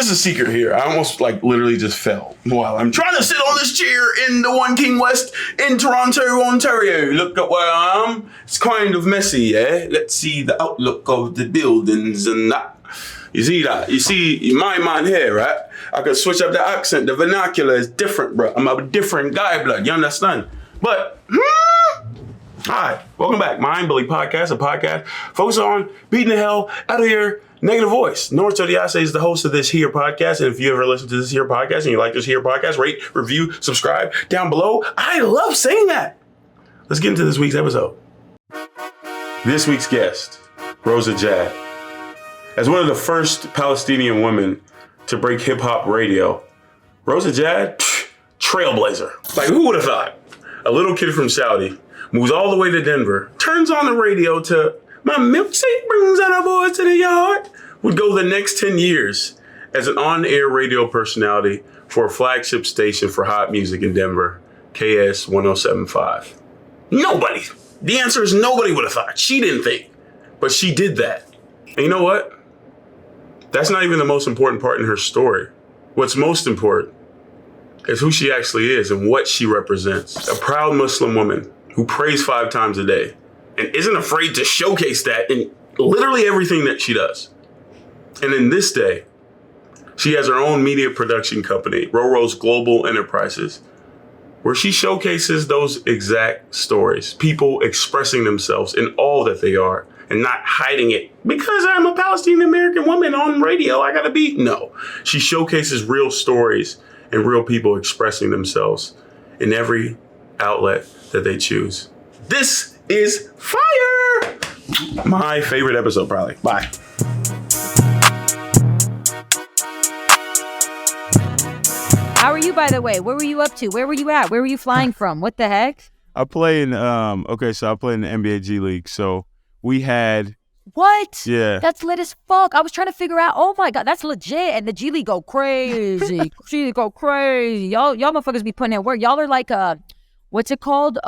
there's a secret here. I almost literally just fell while I'm trying to sit on this chair in the One King West in Toronto, Ontario. Look at where I am. It's kind of messy, yeah? Let's see the outlook of the buildings and that. You see that? You see my man here, right? I could switch up the accent. The vernacular is different, bro. I'm a different guy, blood. You understand? But, hi, welcome back. Mind Bully Podcast, a podcast focused on beating the hell out of your negative voice. Norto Diase is the host of this here podcast. And if you ever listen to this here podcast and you like this here podcast, rate, review, subscribe down below. I love saying that. Let's get into this week's episode. This week's guest, Rosa Jad. As one of the first Palestinian women to break hip-hop radio, Rosa Jad, trailblazer. Who would have thought? A little kid from Saudi moves all the way to Denver, turns on the radio to "My milkshake brings out a boys to the yard," would go the next 10 years as an on-air radio personality for a flagship station for hot music in Denver, KS 1075. Nobody. The answer is nobody would have thought. She didn't think, but she did that. And you know what? That's not even the most important part in her story. What's most important is who she actually is and what she represents. A proud Muslim woman who prays 5 times a day and isn't afraid to showcase that in literally everything that she does. And in this day, she has her own media production company, Roro's Global Enterprises, where she showcases those exact stories, people expressing themselves in all that they are and not hiding it. Because I'm a Palestinian American woman on radio, I gotta be. No, she showcases real stories and real people expressing themselves in every outlet that they choose. This is fire! My favorite episode, probably. Bye. How are you, by the way? What were you up to? Where were you at? Where were you flying from? What the heck? I play in, I play in the NBA G League. So we had... What? Yeah. That's lit as fuck. I was trying to figure out, oh my God, that's legit. And the G League go crazy. G League go crazy. Y'all motherfuckers be putting in work. Y'all are like, what's it called?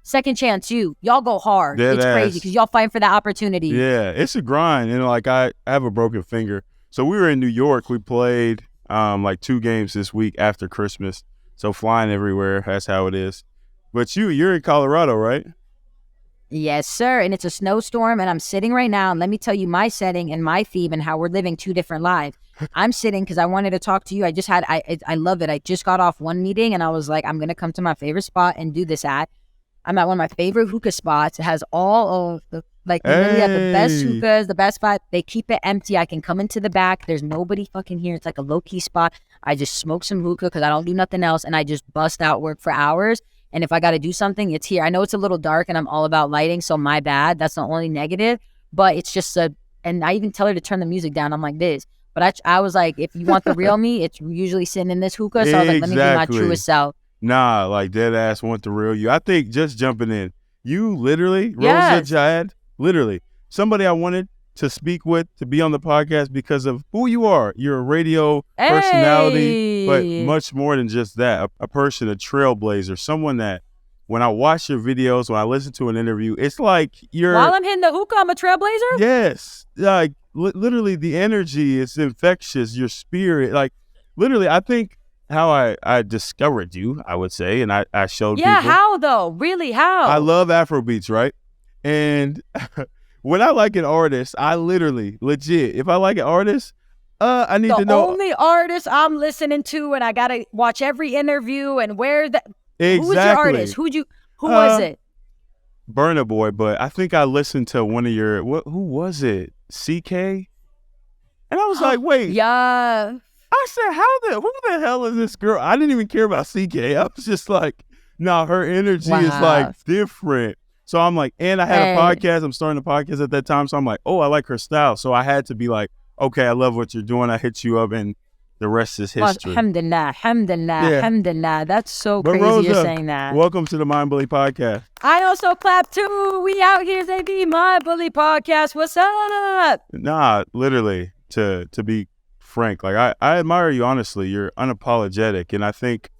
Second Chance U. Y'all go hard. It's crazy because y'all fighting for that opportunity. Yeah, it's a grind. And I have a broken finger. So we were in New York. We played 2 games this week after Christmas. So flying everywhere. That's how it is. But you're in Colorado, right? Yes, sir. And it's a snowstorm. And I'm sitting right now. And let me tell you my setting and my theme and how we're living 2 different lives. I'm sitting because I wanted to talk to you. I love it. I just got off one meeting and I was like, I'm going to come to my favorite spot and do this at. I'm at one of my favorite hookah spots. It has all of the, literally have the best hookahs, the best vibe. They keep it empty. I can come into the back. There's nobody fucking here. It's like a low-key spot. I just smoke some hookah because I don't do nothing else. And I just bust out work for hours. And if I got to do something, it's here. I know it's a little dark and I'm all about lighting, so my bad. That's the only negative. But it's just and I even tell her to turn the music down. I'm like this. But I was like, if you want the real me, it's usually sitting in this hookah. So I was like, let me be my truest self. Nah, dead ass want the real you. I think just jumping in, you literally, Rosa Jad, literally, somebody I wanted to speak with, to be on the podcast because of who you are. You're a radio personality, but much more than just that. A person, a trailblazer, someone that when I watch your videos, when I listen to an interview, it's like you're... While I'm hitting the hookah, I'm a trailblazer? Yes. Literally the energy is infectious, your spirit. Literally, I think how I discovered you, I would say, and I showed people. Yeah, how though? Really, how? I love Afrobeats, right? And when I like an artist, I legit, if I like an artist, I need to know. The only artist I'm listening to, and I got to watch every interview and where that. Exactly. Who was your artist? Who was it? Burna Boy, but I think I listened to one of your, who was it? CK? And I was like, wait. Yeah. I said, who the hell is this girl? I didn't even care about CK. I was just like, nah, her energy is different. So I'm like, and I had a podcast. I'm starting a podcast at that time. So I'm like, oh, I like her style. So I had to be like, okay, I love what you're doing. I hit you up and the rest is history. Alhamdulillah, alhamdulillah. That's so crazy Rosa, you're saying that. Welcome to the Mind Bully Podcast. I also clap too. We out here, baby. Mind Bully Podcast. What's up? Nah, literally, to be frank, I admire you, honestly. You're unapologetic. And I think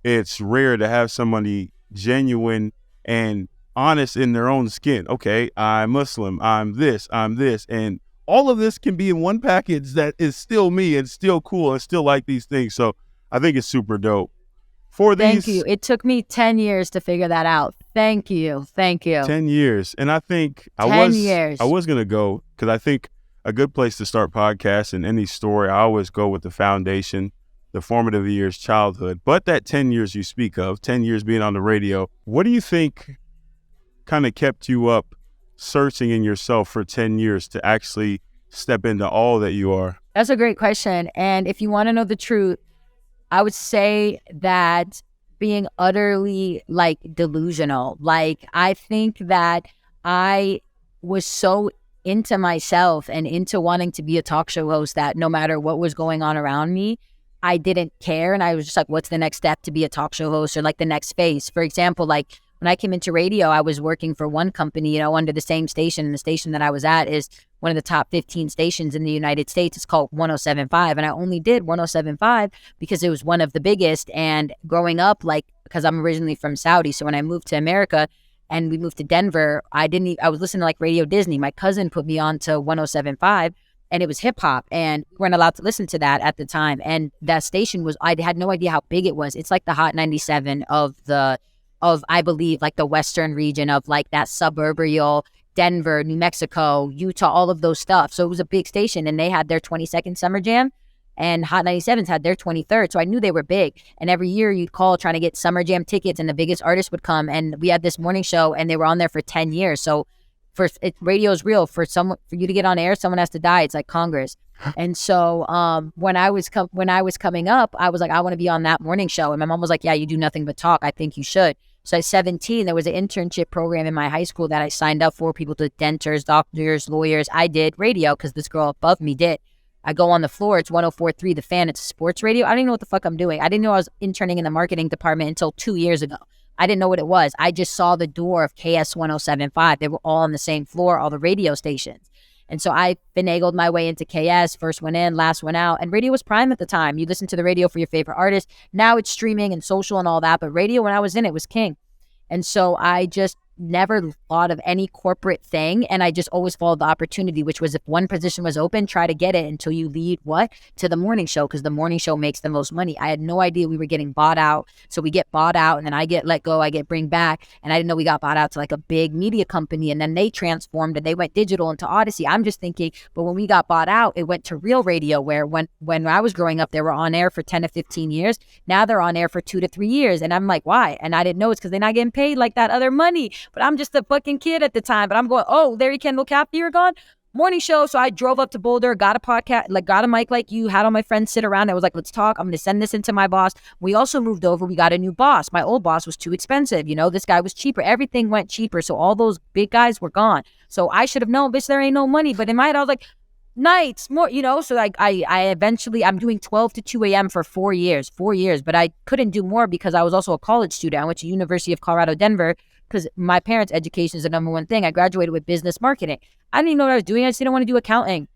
it's rare to have somebody genuine and honest in their own skin. Okay, I'm Muslim. I'm this. And all of this can be in one package that is still me and still cool and still like these things. So I think it's super dope. Thank you. It took me 10 years to figure that out. Thank you. 10 years. And I think I was going to go, because I think a good place to start podcasts in any story, I always go with the foundation, the formative years, childhood. But that 10 years you speak of, 10 years being on the radio, what do you think kind of kept you up searching in yourself for 10 years to actually step into all that you are? That's a great question. And if you want to know the truth, I would say that being utterly like delusional. Like, I think that I was so into myself and into wanting to be a talk show host that no matter what was going on around me, I didn't care. And I was just like, what's the next step to be a talk show host, or like the next phase? For example, like when I came into radio, I was working for one company, you know, under the same station. And the station that I was at is one of the top 15 stations in the United States. It's called 107.5. And I only did 107.5 because it was one of the biggest. And growing up, like, because I'm originally from Saudi. So when I moved to America and we moved to Denver, I was listening to like Radio Disney. My cousin put me on to 107.5. And it was hip hop, and we weren't allowed to listen to that at the time. And that station I had no idea how big it was. It's like the Hot 97 of I believe, like the Western region of like that suburbial Denver, New Mexico, Utah, all of those stuff. So it was a big station, and they had their 22nd Summer Jam, and Hot 97s had their 23rd. So I knew they were big. And every year you'd call trying to get Summer Jam tickets, and the biggest artists would come. And we had this morning show, and they were on there for 10 years. So radio is real. For you to get on air, someone has to die. It's like Congress. And so when I was coming up, I was like, I want to be on that morning show. And my mom was like, yeah, you do nothing but talk. I think you should. So at 17, there was an internship program in my high school that I signed up for. People did denters, doctors, lawyers. I did radio because this girl above me did. I go on the floor. It's 104.3 The Fan. It's a sports radio. I didn't know what the fuck I'm doing. I didn't know I was interning in the marketing department until 2 years ago. I didn't know what it was. I just saw the door of KS 107.5. They were all on the same floor, all the radio stations. And so I finagled my way into KS, first one in, last one out. And radio was prime at the time. You listen to the radio for your favorite artist. Now it's streaming and social and all that. But radio, when I was in it, was king. And so I just never thought of any corporate thing. And I just always followed the opportunity, which was if one position was open, try to get it until you lead to the morning show, because the morning show makes the most money. I had no idea we were getting bought out. So we get bought out, and then I get let go, I get bring back. And I didn't know we got bought out to like a big media company, and then they transformed and they went digital into Odyssey. I'm just thinking, but when we got bought out, it went to real radio, where when I was growing up, they were on air for 10 to 15 years. Now they're on air for 2 to 3 years. And I'm like, why? And I didn't know it's because they're not getting paid like that other money. But I'm just a fucking kid at the time. But I'm going, oh, Larry Kendall Cap, you're gone? Morning show. So I drove up to Boulder, got a podcast, like got a mic like you, had all my friends sit around. I was like, let's talk. I'm going to send this into my boss. We also moved over. We got a new boss. My old boss was too expensive. You know, this guy was cheaper. Everything went cheaper. So all those big guys were gone. So I should have known, bitch, there ain't no money. But in my head, I was like, nights, more, you know. So like I eventually, I'm doing 12 to 2 a.m. for 4 years, but I couldn't do more because I was also a college student. I went to University of Colorado, Denver, because my parents' education is the number one thing. I graduated with business marketing. I didn't even know what I was doing. I just didn't want to do accounting.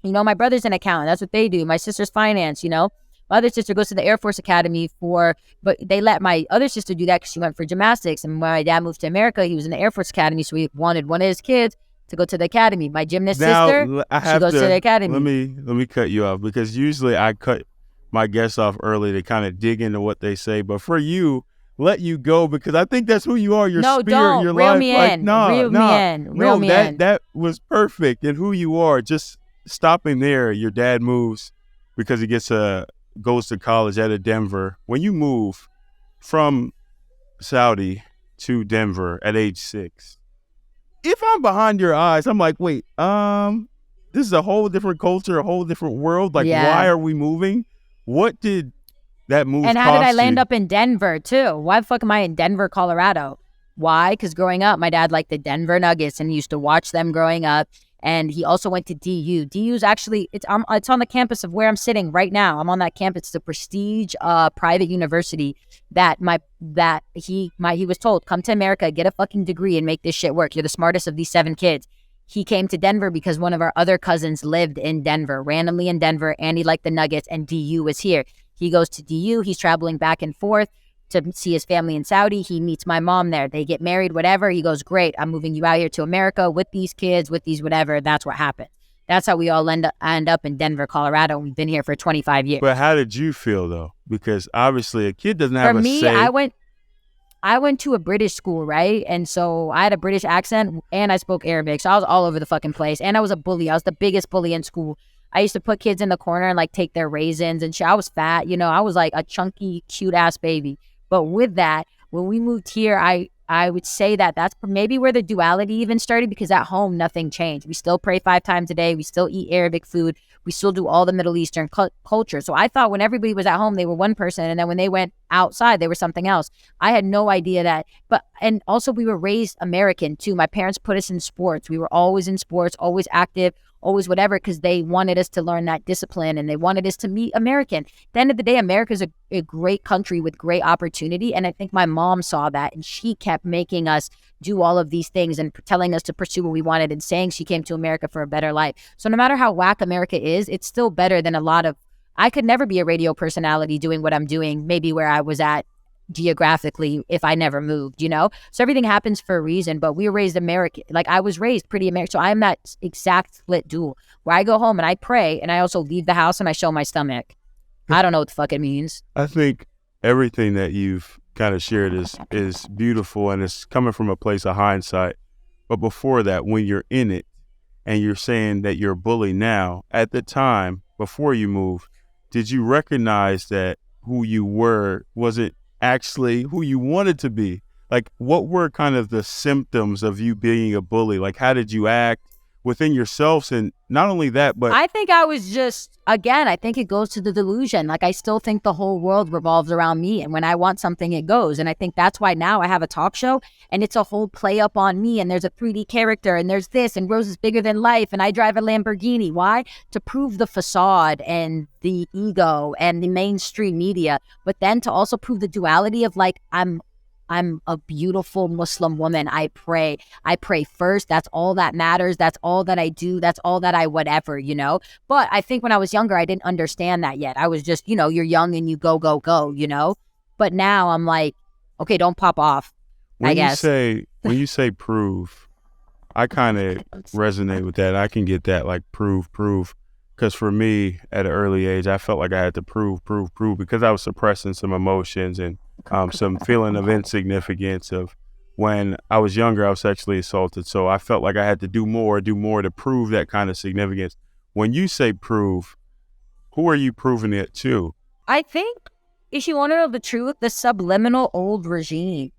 You know, my brother's an accountant. That's what they do. My sister's finance, you know. My other sister goes to the Air Force Academy but they let my other sister do that because she went for gymnastics. And when my dad moved to America, he was in the Air Force Academy. So he wanted one of his kids to go to the academy. My gymnast sister, she goes to the academy. Let me cut you off, because usually I cut my guests off early to kind of dig into what they say. But for you, let you go, because I think that's who you are. Your spirit, don't. your Reel life. me like, in. nah, Reel nah, me in. Reel me in. That was perfect. And who you are, just stopping there. Your dad moves because he goes to college out of Denver. When you move from Saudi to Denver at age 6, if I'm behind your eyes, I'm like, wait, this is a whole different culture, a whole different world. Like, why are we moving? What did that move And how cost did I land you? up in Denver too? Why the fuck am I in Denver, Colorado? Why? Because growing up, my dad liked the Denver Nuggets and he used to watch them growing up. And he also went to DU. DU's actually, it's on the campus of where I'm sitting right now. I'm on that campus. It's a prestige private university that he was told, come to America, get a fucking degree and make this shit work. You're the smartest of these 7 kids. He came to Denver because one of our other cousins lived in Denver, randomly in Denver, and he liked the Nuggets, and DU was here. He goes to DU. He's traveling back and forth to see his family in Saudi. He meets my mom there. They get married, whatever. He goes, great, I'm moving you out here to America with these kids, with these whatever. That's what happened. That's how we all end up in Denver, Colorado. We've been here for 25 years. But how did you feel though? Because obviously a kid doesn't have For a me, say. I went to a British school, right? And so I had a British accent and I spoke Arabic. So I was all over the fucking place. And I was a bully. I was the biggest bully in school. I used to put kids in the corner and like take their raisins and shit. I was fat, you know, I was like a chunky, cute ass baby. But with that, when we moved here, I would say that that's maybe where the duality even started, because at home, nothing changed. We still pray 5 times a day. We still eat Arabic food. We still do all the Middle Eastern culture. So I thought when everybody was at home, they were one person. And then when they went outside, they were something else. I had no idea that. And also we were raised American too. My parents put us in sports. We were always in sports, always active, always whatever, because they wanted us to learn that discipline and they wanted us to meet American. At the end of the day, America's a great country with great opportunity. And I think my mom saw that and she kept making us do all of these things and telling us to pursue what we wanted and saying she came to America for a better life. So no matter how whack America is, it's still better than a lot of, I could never be a radio personality doing what I'm doing, maybe where I was at geographically if I never moved, you know? So everything happens for a reason, but we were raised American. Like I was raised pretty American. So I'm that exact split dual where I go home and I pray and I also leave the house and I show my stomach. I don't know what the fuck it means. I think everything that you've kind of shared is beautiful and it's coming from a place of hindsight. But before that, when you're in it and you're saying that you're a bully now, at the time, before you moved, did you recognize that who you were wasn't actually who you wanted to be? Like, what were kind of the symptoms of you being a bully? Like, how did you act within yourselves? And not only that, but I think I was just, again, I think it goes to the delusion. Like I still think the whole world revolves around me. And when I want something, it goes. And I think that's why now I have a talk show and it's a whole play up on me. And there's a 3D character and there's this and Rose is bigger than life. And I drive a Lamborghini. Why? To prove the facade and the ego and the mainstream media. But then to also prove the duality of like, I'm a beautiful Muslim woman. I pray first. That's all that matters. That's all that I do. That's all that I whatever, you know? But I think when I was younger, I didn't understand that yet. I was just, you know, you're young and you go, you know? But now I'm like, okay, don't pop off, I guess. When you say prove, I kind of resonate with that. I can get that, like prove. Because for me, at an early age, I felt like I had to prove because I was suppressing some emotions and some feeling of insignificance of when I was younger, I was sexually assaulted. So I felt like I had to do more to prove that kind of significance. When you say prove, who are you proving it to? I think, if you want to know the truth, the subliminal old regime.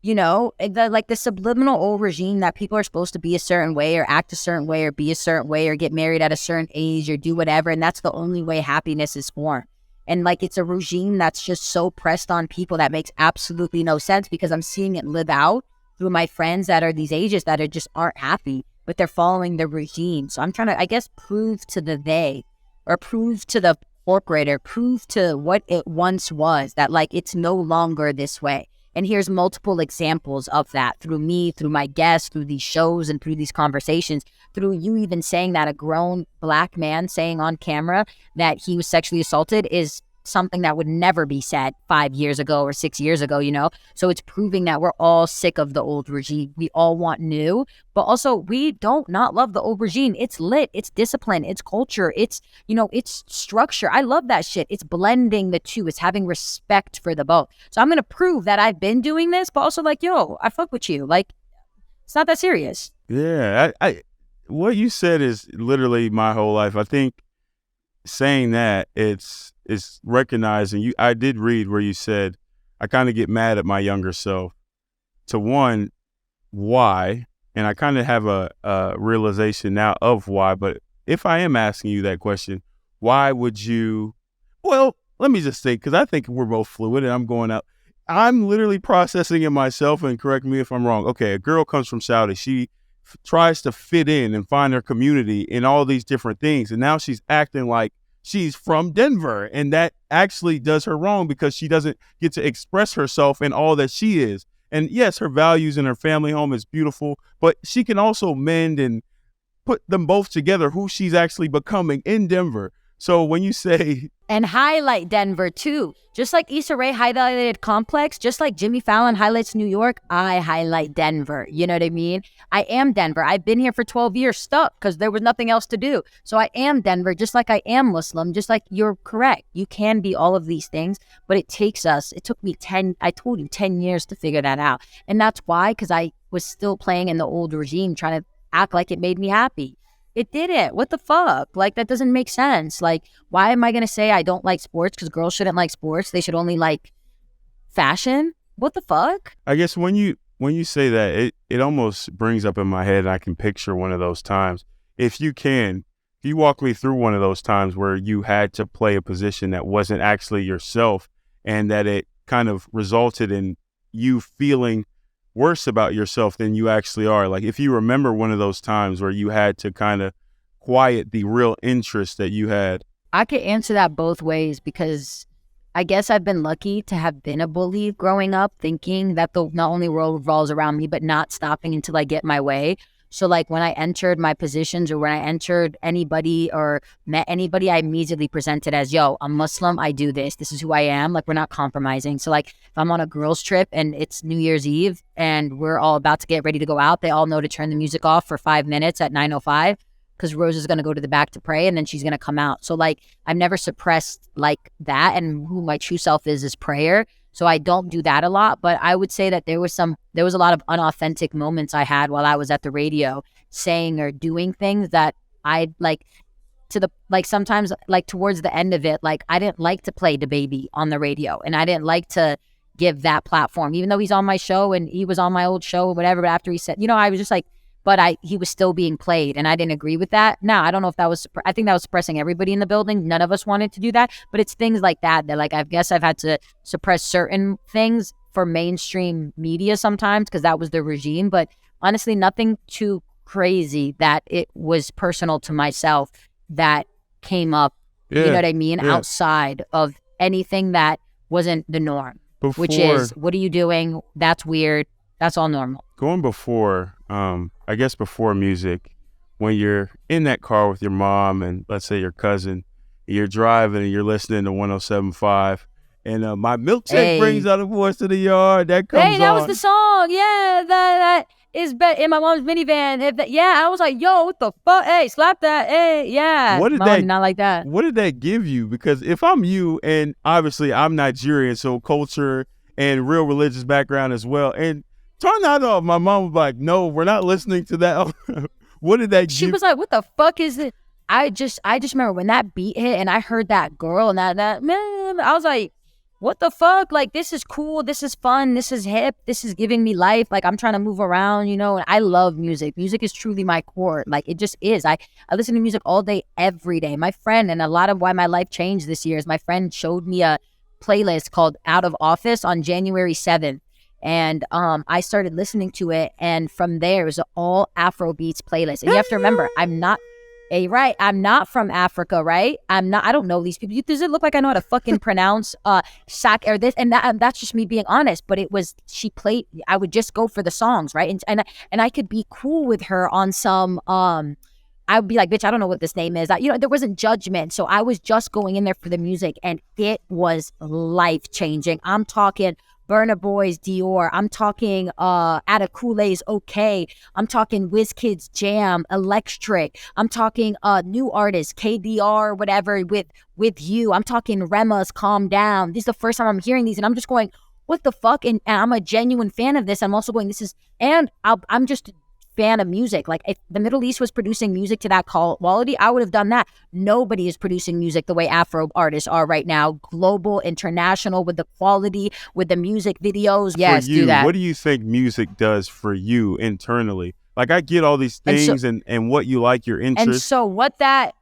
You know, the subliminal old regime that people are supposed to be a certain way or act a certain way or be a certain way or get married at a certain age or do whatever. And that's the only way happiness is formed. And like, it's a regime that's just so pressed on people that makes absolutely no sense, because I'm seeing it live out through my friends that are these ages that are just aren't happy, but they're following the regime. So I'm trying to, I guess, prove to the they, or prove to the corporate, or prove to what it once was that like, it's no longer this way. And here's multiple examples of that through me, through my guests, through these shows and through these conversations, through you even saying that a grown Black man saying on camera that he was sexually assaulted is something that would never be said 5 years ago or 6 years ago, you know? So it's proving that we're all sick of the old regime. We all want new, but also we don't not love the old regime. It's lit, it's discipline, it's culture, it's, you know, it's structure. I love that shit. It's blending the two. It's having respect for the both. So I'm going to prove that I've been doing this, but also like, yo, I fuck with you. Like, it's not that serious. Yeah. I what you said is literally my whole life. I think saying that it's recognizing you. I did read where you said, I kind of get mad at my younger self to one, why? And I kind of have a realization now of why, but if I am asking you that question, why would you, well, let me just say, because I think we're both fluid and I'm going out. I'm literally processing it myself, and correct me if I'm wrong. Okay, a girl comes from Saudi. She tries to fit in and find her community in all these different things. And now she's acting like she's from Denver, and that actually does her wrong because she doesn't get to express herself in all that she is. And yes, her values in her family home is beautiful, but she can also mend and put them both together, who she's actually becoming in Denver. So when you say and highlight Denver too. Just like Issa Rae highlighted Complex, just like Jimmy Fallon highlights New York, I highlight Denver. You know what I mean? I am Denver. I've been here for 12 years stuck because there was nothing else to do. So I am Denver, just like I am Muslim, just like you're correct. You can be all of these things, but it took me 10 years to figure that out. And that's why, because I was still playing in the old regime, trying to act like it made me happy. It didn't. What the fuck? Like, that doesn't make sense. Like, why am I going to say I don't like sports? Because girls shouldn't like sports. They should only like fashion. What the fuck? I guess when you say that, it almost brings up in my head, and I can picture one of those times. If you walk me through one of those times where you had to play a position that wasn't actually yourself, and that it kind of resulted in you feeling worse about yourself than you actually are. Like, if you remember one of those times where you had to kind of quiet the real interest that you had. I could answer that both ways, because I guess I've been lucky to have been a bully growing up, thinking that the not only world revolves around me, but not stopping until I get my way. So like when I entered my positions, or when I entered anybody or met anybody, I immediately presented as, yo, I'm Muslim, I do this. This is who I am. Like, we're not compromising. So like if I'm on a girls trip and it's New Year's Eve and we're all about to get ready to go out, they all know to turn the music off for 5 minutes at 9:05, because Rose is going to go to the back to pray, and then she's going to come out. So like I've never suppressed like that, and who my true self is prayer. So I don't do that a lot, but I would say that there was a lot of unauthentic moments I had while I was at the radio, saying or doing things that I like sometimes like towards the end of it, like I didn't like to play DaBaby on the radio, and I didn't like to give that platform, even though he's on my show and he was on my old show or whatever. But after he said, I was just like, he was still being played, and I didn't agree with that. Now, I don't know if that was, I think that was suppressing everybody in the building. None of us wanted to do that, but it's things like that like, I guess I've had to suppress certain things for mainstream media sometimes, because that was the regime. But honestly, nothing too crazy that it was personal to myself that came up, you know what I mean? Yeah. Outside of anything that wasn't the norm, which is, what are you doing? That's weird. That's all normal. Going before, I guess before music, when you're in that car with your mom and let's say your cousin, you're driving and you're listening to 107.5, and my milkshake brings out a voice to the yard. That comes on. Hey, that was the song. Yeah, that is in my mom's minivan. I was like, yo, what the fuck? Hey, slap that. Hey, yeah. Not like that. What did that give you? Because if I'm you, and obviously I'm Nigerian, so culture and real religious background as well, and turn that off. My mom was like, no, we're not listening to that. What did that She was like, what the fuck is it? I just remember when that beat hit and I heard that girl and that man, I was like, what the fuck? Like, this is cool. This is fun. This is hip. This is giving me life. Like, I'm trying to move around, and I love music. Music is truly my core. Like, it just is. I listen to music all day, every day. My friend, and a lot of why my life changed this year is my friend showed me a playlist called Out of Office on January 7th. And I started listening to it, and from there it was an all Afro beats playlist. And you have to remember, I'm not from Africa, right? I don't know these people. Does it look like I know how to fucking pronounce Sak or this? And that's just me being honest. But it was, she played, I would just go for the songs, right? And I could be cool with her on some I would be like, bitch, I don't know what this name is. There wasn't judgment. So I was just going in there for the music, and it was life changing. I'm talking Burna Boy's Dior. I'm talking Ada Kool-Aid's Okay. I'm talking WizKid's Jam, Electric. I'm talking new artists, KDR, whatever, with You. I'm talking Rema's Calm Down. This is the first time I'm hearing these, and I'm just going, what the fuck? And I'm a genuine fan of this. I'm also going, I'm just a fan of music. Like, if the Middle East was producing music to that quality, I would have done that. Nobody is producing music the way Afro artists are right now. Global, international, with the quality, with the music videos. Yes, for you, do that. What do you think music does for you internally? Like, I get all these things and what you like, your interests. And so what that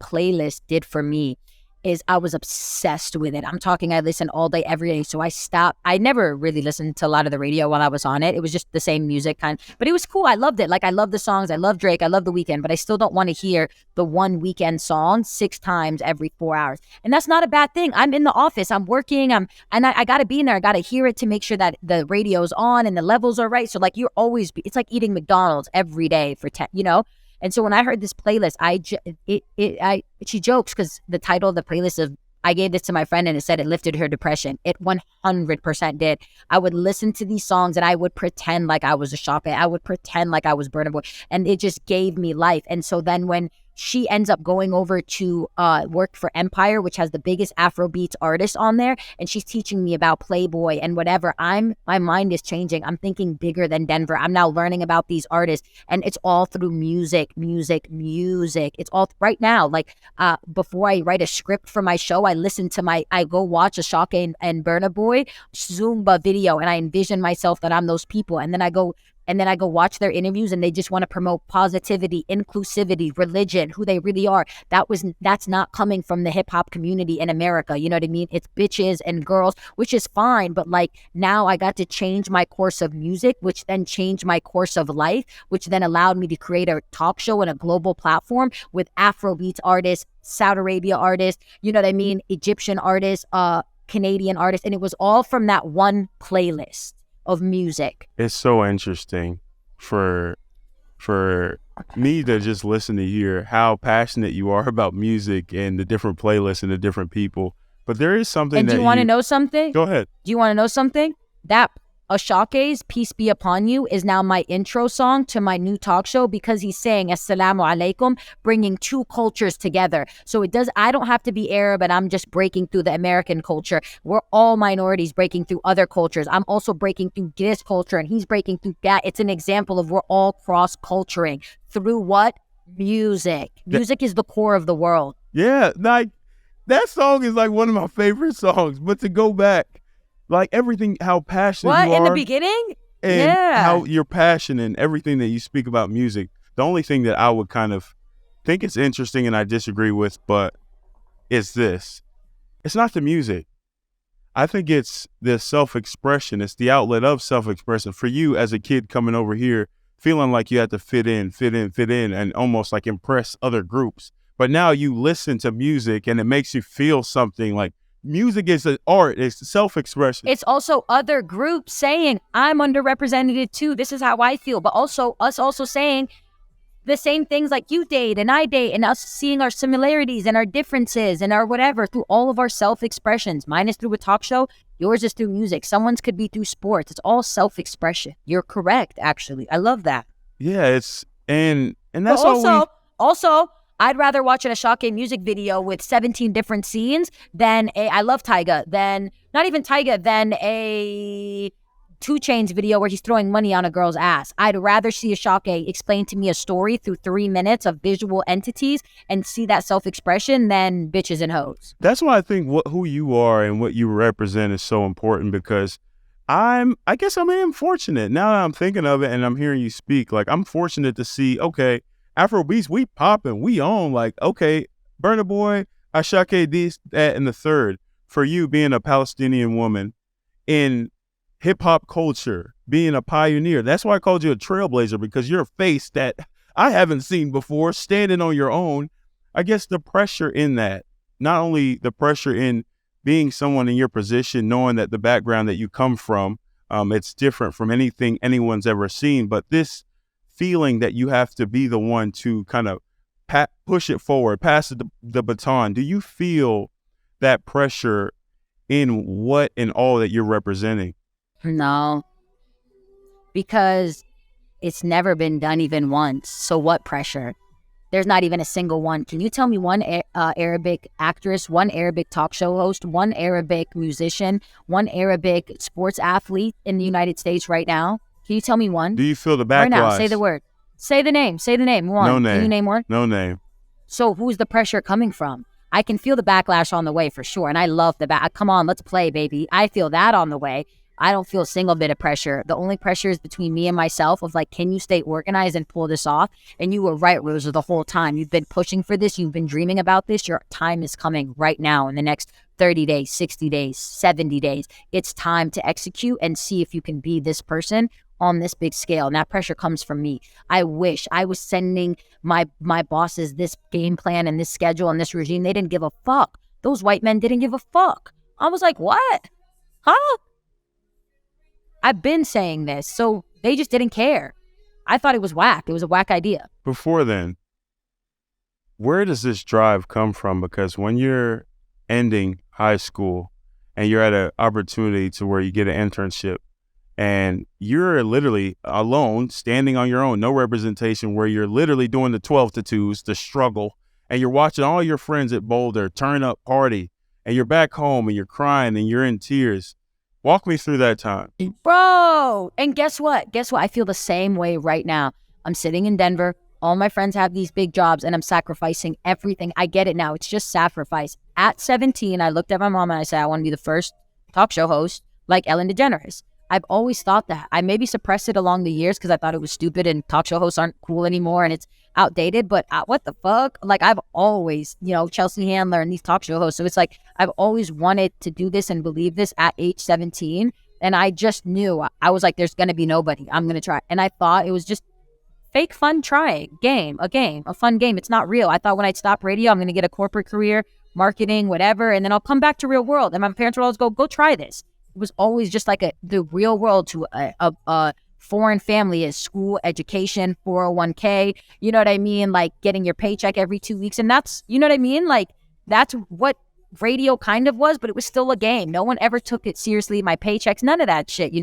playlist did for me is I was obsessed with it. I'm talking, I listened all day, every day. So I stopped. I never really listened to a lot of the radio while I was on it. It was just the same music kind. But it was cool. I loved it. Like, I love the songs. I love Drake. I love The Weeknd. But I still don't want to hear the one Weeknd song 6 times every 4 hours. And that's not a bad thing. I'm in the office. I'm working. I got to be in there. I got to hear it to make sure that the radio's on and the levels are right. So like, you're always, it's like eating McDonald's every day for 10, And so when I heard this playlist, she jokes because the title of the playlist of, I gave this to my friend and it said it lifted her depression. It 100% did. I would listen to these songs and I would pretend like I was a Shaka. I would pretend like I was Burna Boy, and it just gave me life. And so then when she ends up going over to work for Empire, which has the biggest Afrobeats artists on there, and she's teaching me about Playboy and whatever, my mind is changing. I'm thinking bigger than Denver. I'm now learning about these artists, and it's all through music. It's all right now. Like before I write a script for my show, I go watch a Shaka and Burna Boy Zumba video, and I envision myself that I'm those people, and then I go watch their interviews, and they just want to promote positivity, inclusivity, religion, who they really are. That's not coming from the hip hop community in America. You know what I mean? It's bitches and girls, which is fine. But like now I got to change my course of music, which then changed my course of life, which then allowed me to create a talk show and a global platform with Afrobeats artists, Saudi Arabia artists, you know what I mean? Egyptian artists, Canadian artists. And it was all from that one playlist of music. It's so interesting for me to just listen to hear how passionate you are about music and the different playlists and the different people. But there is something. And do you want to know something? Go ahead. Do you want to know something? That Ashake's Peace Be Upon You is now my intro song to my new talk show, because he's saying Assalamu alaikum, bringing two cultures together. So I don't have to be Arab and I'm just breaking through the American culture. We're all minorities breaking through other cultures. I'm also breaking through this culture and he's breaking through that. It's an example of we're all cross-culturing through what? Music. Music is the core of the world. Yeah, like that song is like one of my favorite songs. But to go back, like everything, how passionate you are. What, in the beginning? And how your passion and everything that you speak about music. The only thing that I would kind of think is interesting and I disagree with, but it's this. It's not the music. I think it's the self-expression. It's the outlet of self-expression. For you as a kid coming over here, feeling like you had to fit in, and almost like impress other groups. But now you listen to music and it makes you feel something. Like music is an art, it's self-expression. It's also other groups saying, I'm underrepresented too. This is how I feel. But also us also saying the same things like you date and I date, and us seeing our similarities and our differences and our whatever through all of our self-expressions. Mine is through a talk show. Yours is through music. Someone's could be through sports. It's all self-expression. You're correct, actually. I love that. Yeah, it's and that's also I'd rather watch an Ashake music video with 17 different scenes than I love Tyga, than not even Tyga, than a 2 Chainz video where he's throwing money on a girl's ass. I'd rather see Ashake explain to me a story through 3 minutes of visual entities and see that self-expression than bitches and hoes. That's why I think who you are and what you represent is so important, because I guess I am fortunate. Now that I'm thinking of it and I'm hearing you speak, like I'm fortunate to see, okay, Afrobeats, we popping, we own, like, okay, Burna Boy, Ashake, this, that, and the third. For you being a Palestinian woman in hip-hop culture, being a pioneer, that's why I called you a trailblazer, because you're a face that I haven't seen before, standing on your own. I guess the pressure in that, not only the pressure in being someone in your position, knowing that the background that you come from, it's different from anything anyone's ever seen, but this feeling that you have to be the one to kind of push it forward, pass the baton. Do you feel that pressure in what and all that you're representing? No, because it's never been done even once. So what pressure? There's not even a single one. Can you tell me one Arabic actress, one Arabic talk show host, one Arabic musician, one Arabic sports athlete in the United States right now? Can you tell me one? Do you feel the backlash? Right now, say the word. Say the name. Say the name. One. No name. Can you name one? No name. So who's the pressure coming from? I can feel the backlash on the way for sure. And I love the back. Come on, let's play, baby. I feel that on the way. I don't feel a single bit of pressure. The only pressure is between me and myself of like, can you stay organized and pull this off? And you were right, Rosa, the whole time. You've been pushing for this. You've been dreaming about this. Your time is coming right now in the next 30 days, 60 days, 70 days. It's time to execute and see if you can be this person on this big scale. And that pressure comes from me. I wish I was sending my bosses this game plan and this schedule and this regime. They didn't give a fuck. Those white men didn't give a fuck. I was like, what? Huh? I've been saying this. So they just didn't care. I thought it was whack. It was a whack idea. Before then, where does this drive come from? Because when you're ending high school and you're at an opportunity to where you get an internship and you're literally alone, standing on your own, no representation, where you're literally doing the 12 to 2s, the struggle, and you're watching all your friends at Boulder turn up, party, and you're back home and you're crying and you're in tears. Walk me through that time. Bro, and guess what? I feel the same way right now. I'm sitting in Denver. All my friends have these big jobs and I'm sacrificing everything. I get it now. It's just sacrifice. At 17, I looked at my mom and I said, I want to be the first talk show host like Ellen DeGeneres. I've always thought that. I maybe suppressed it along the years because I thought it was stupid and talk show hosts aren't cool anymore and it's outdated. But what the fuck? Like, I've always, Chelsea Handler and these talk show hosts. So it's like, I've always wanted to do this and believe this at age 17. And I just knew, I was like, there's going to be nobody. I'm going to try. And I thought it was just fake fun trying. A fun game. It's not real. I thought when I'd stop radio, I'm going to get a corporate career, marketing, whatever. And then I'll come back to real world. And my parents would always go try this. It was always just like the real world to a foreign family is school, education, 401k, you know what I mean? Like getting your paycheck every 2 weeks. And that's, you know what I mean? Like that's what radio kind of was, but it was still a game. No one ever took it seriously. My paychecks, none of that shit,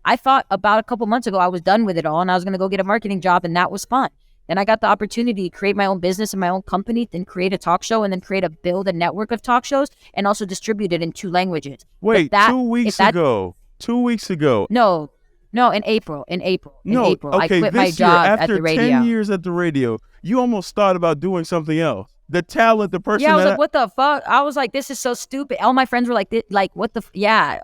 I thought about a couple months ago, I was done with it all and I was going to go get a marketing job and that was fun. Then I got the opportunity to create my own business and my own company, then create a talk show and then build a network of talk shows and also distribute it in 2 languages. Wait, 2 weeks ago. 2 weeks ago. No, in April. Okay, I quit my job at the radio. After 10 years at the radio, you almost thought about doing something else. The talent, the person. Yeah, I was like, what the fuck? I was like, this is so stupid. All my friends were like, what the, yeah.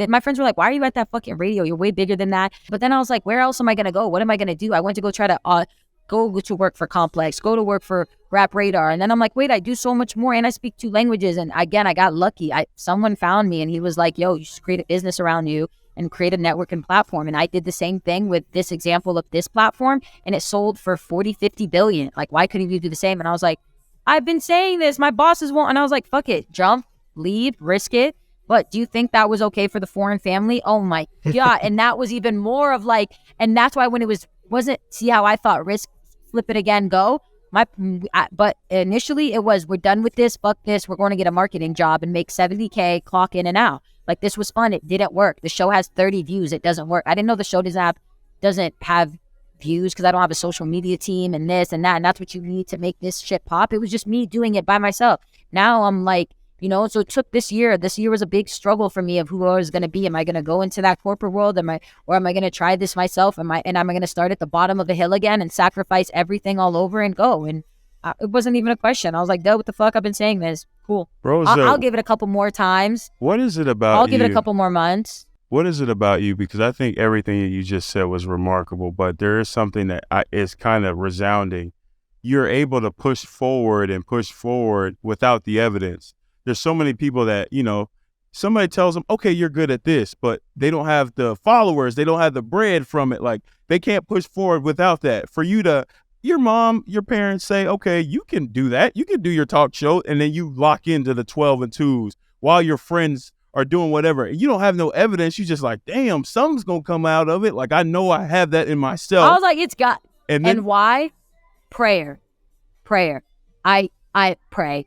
My friends were like, why are you at that fucking radio? You're way bigger than that. But then I was like, where else am I going to go? What am I going to do? I went to go try to go to work for Complex, go to work for Rap Radar. And then I'm like, wait, I do so much more and I speak 2 languages. And again, I got lucky. Someone found me and he was like, yo, you should create a business around you and create a network and platform. And I did the same thing with this example of this platform and it sold for 40, 50 billion. Like, why couldn't you do the same? And I was like, I've been saying this, my bosses won't. And I was like, fuck it, jump, leave, risk it. But do you think that was okay for the foreign family? Oh my God. And that was even more of like, and that's why when it wasn't, see how I thought risk, flip it again, go. But initially it was, we're done with this, fuck this, we're going to get a marketing job and make 70K, clock in and out. Like, this was fun. It didn't work. The show has 30 views. It doesn't work. I didn't know the show doesn't have views because I don't have a social media team and this and that. And that's what you need to make this shit pop. It was just me doing it by myself. Now I'm like, so it took this year. This year was a big struggle for me of who I was going to be. Am I going to go into that corporate world? Or am I going to try this myself? Am I going to start at the bottom of the hill again and sacrifice everything all over and go? And it wasn't even a question. I was like, duh, what the fuck? I've been saying this. Cool. Rosa, I'll give it a couple more times. What is it about I'll give it a couple more months. What is it about you? Because I think everything that you just said was remarkable, but there is something that is kind of resounding. You're able to push forward without the evidence. There's so many people that, somebody tells them, okay, you're good at this, but they don't have the followers. They don't have the bread from it. Like, they can't push forward without that. For you to, your mom, your parents say, okay, you can do that. You can do your talk show. And then you lock into the 12 and 2s while your friends are doing whatever. You don't have no evidence. You just like, damn, something's going to come out of it. Like, I know I have that in myself. I was like, it's got, and why? Prayer. I pray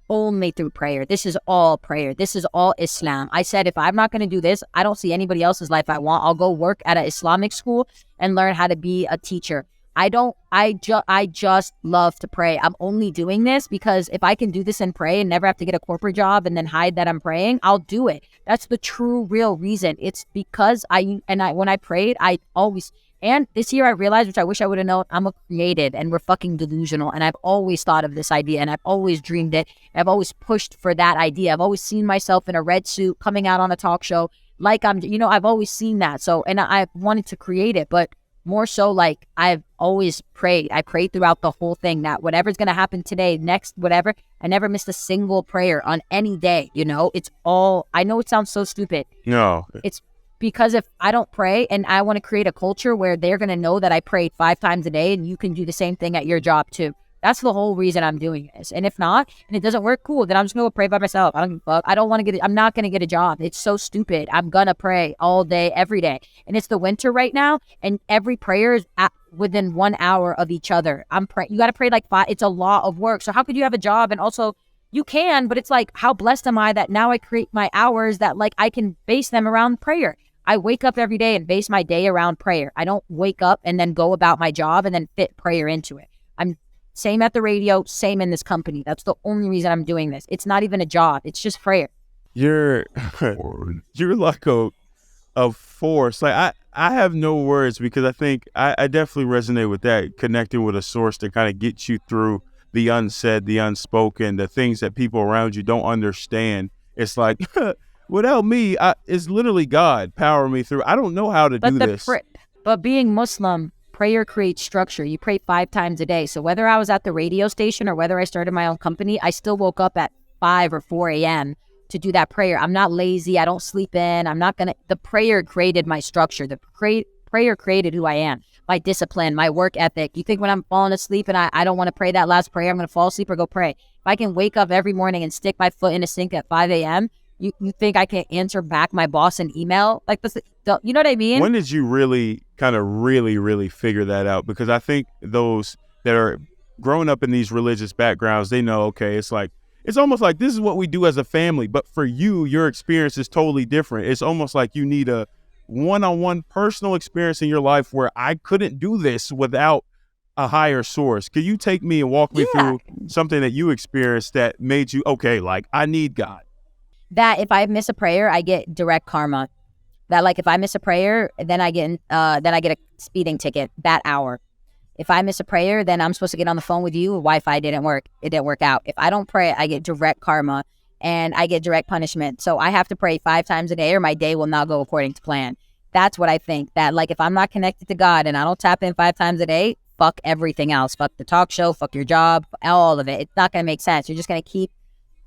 only through prayer. This is all prayer. This is all Islam. I said, if I'm not going to do this, I don't see anybody else's life I want. I'll go work at an Islamic school and learn how to be a teacher. I just love to pray. I'm only doing this because if I can do this and pray and never have to get a corporate job and then hide that I'm praying, I'll do it. That's the true, real reason. It's because when I prayed, I always, and this year I realized, which I wish I would have known, I'm a creative and we're fucking delusional. And I've always thought of this idea and I've always dreamed it. I've always pushed for that idea. I've always seen myself in a red suit coming out on a talk show. Like I've always seen that. So, and I've wanted to create it, but more so like I've always prayed. I prayed throughout the whole thing that whatever's going to happen today, next, whatever, I never missed a single prayer on any day. It's all, I know it sounds so stupid. No. It's because if I don't pray and I want to create a culture where they're going to know that I prayed 5 times a day and you can do the same thing at your job too. That's the whole reason I'm doing this. And if not, and it doesn't work, cool, then I'm just going to pray by myself. I don't give a fuck. I don't want to I'm not going to get a job. It's so stupid. I'm going to pray all day, every day. And it's the winter right now. And every prayer is within 1 hour of each other. You got to pray like 5. It's a lot of work. So how could you have a job? And also you can, but it's like, how blessed am I that now I create my hours that like I can base them around prayer. I wake up every day and base my day around prayer. I don't wake up and then go about my job and then fit prayer into it. I'm same at the radio, same in this company. That's the only reason I'm doing this. It's not even a job. It's just prayer. You're like a force. Like I have no words because I think I definitely resonate with that, connecting with a source to kind of get you through the unsaid, the unspoken, the things that people around you don't understand. It's like, without me, it's literally God powering me through. I don't know how to do this. But being Muslim, prayer creates structure. You pray 5 times a day. So whether I was at the radio station or whether I started my own company, I still woke up at 5 or 4 a.m. to do that prayer. I'm not lazy. I don't sleep in. The prayer created my structure. The prayer created who I am, my discipline, my work ethic. You think when I'm falling asleep and I don't want to pray that last prayer, I'm going to fall asleep or go pray. If I can wake up every morning and stick my foot in a sink at 5 a.m., you think I can answer back my boss an email? Like this, you know what I mean? When did you really really figure that out? Because I think those that are growing up in these religious backgrounds, they know, okay, it's almost like this is what we do as a family. But for you, your experience is totally different. It's almost like you need a one-on-one personal experience in your life where I couldn't do this without a higher source. Could you take me and walk me through something that you experienced that made you, okay, like I need God? That if I miss a prayer, I get direct karma. That like if I miss a prayer, then I get a speeding ticket that hour. If I miss a prayer, then I'm supposed to get on the phone with you. Wi-Fi didn't work. It didn't work out. If I don't pray, I get direct karma and I get direct punishment. So I have to pray 5 times a day or my day will not go according to plan. That's what I think. That like if I'm not connected to God and I don't tap in 5 times a day, fuck everything else. Fuck the talk show, fuck your job, all of it. It's not going to make sense. You're just going to keep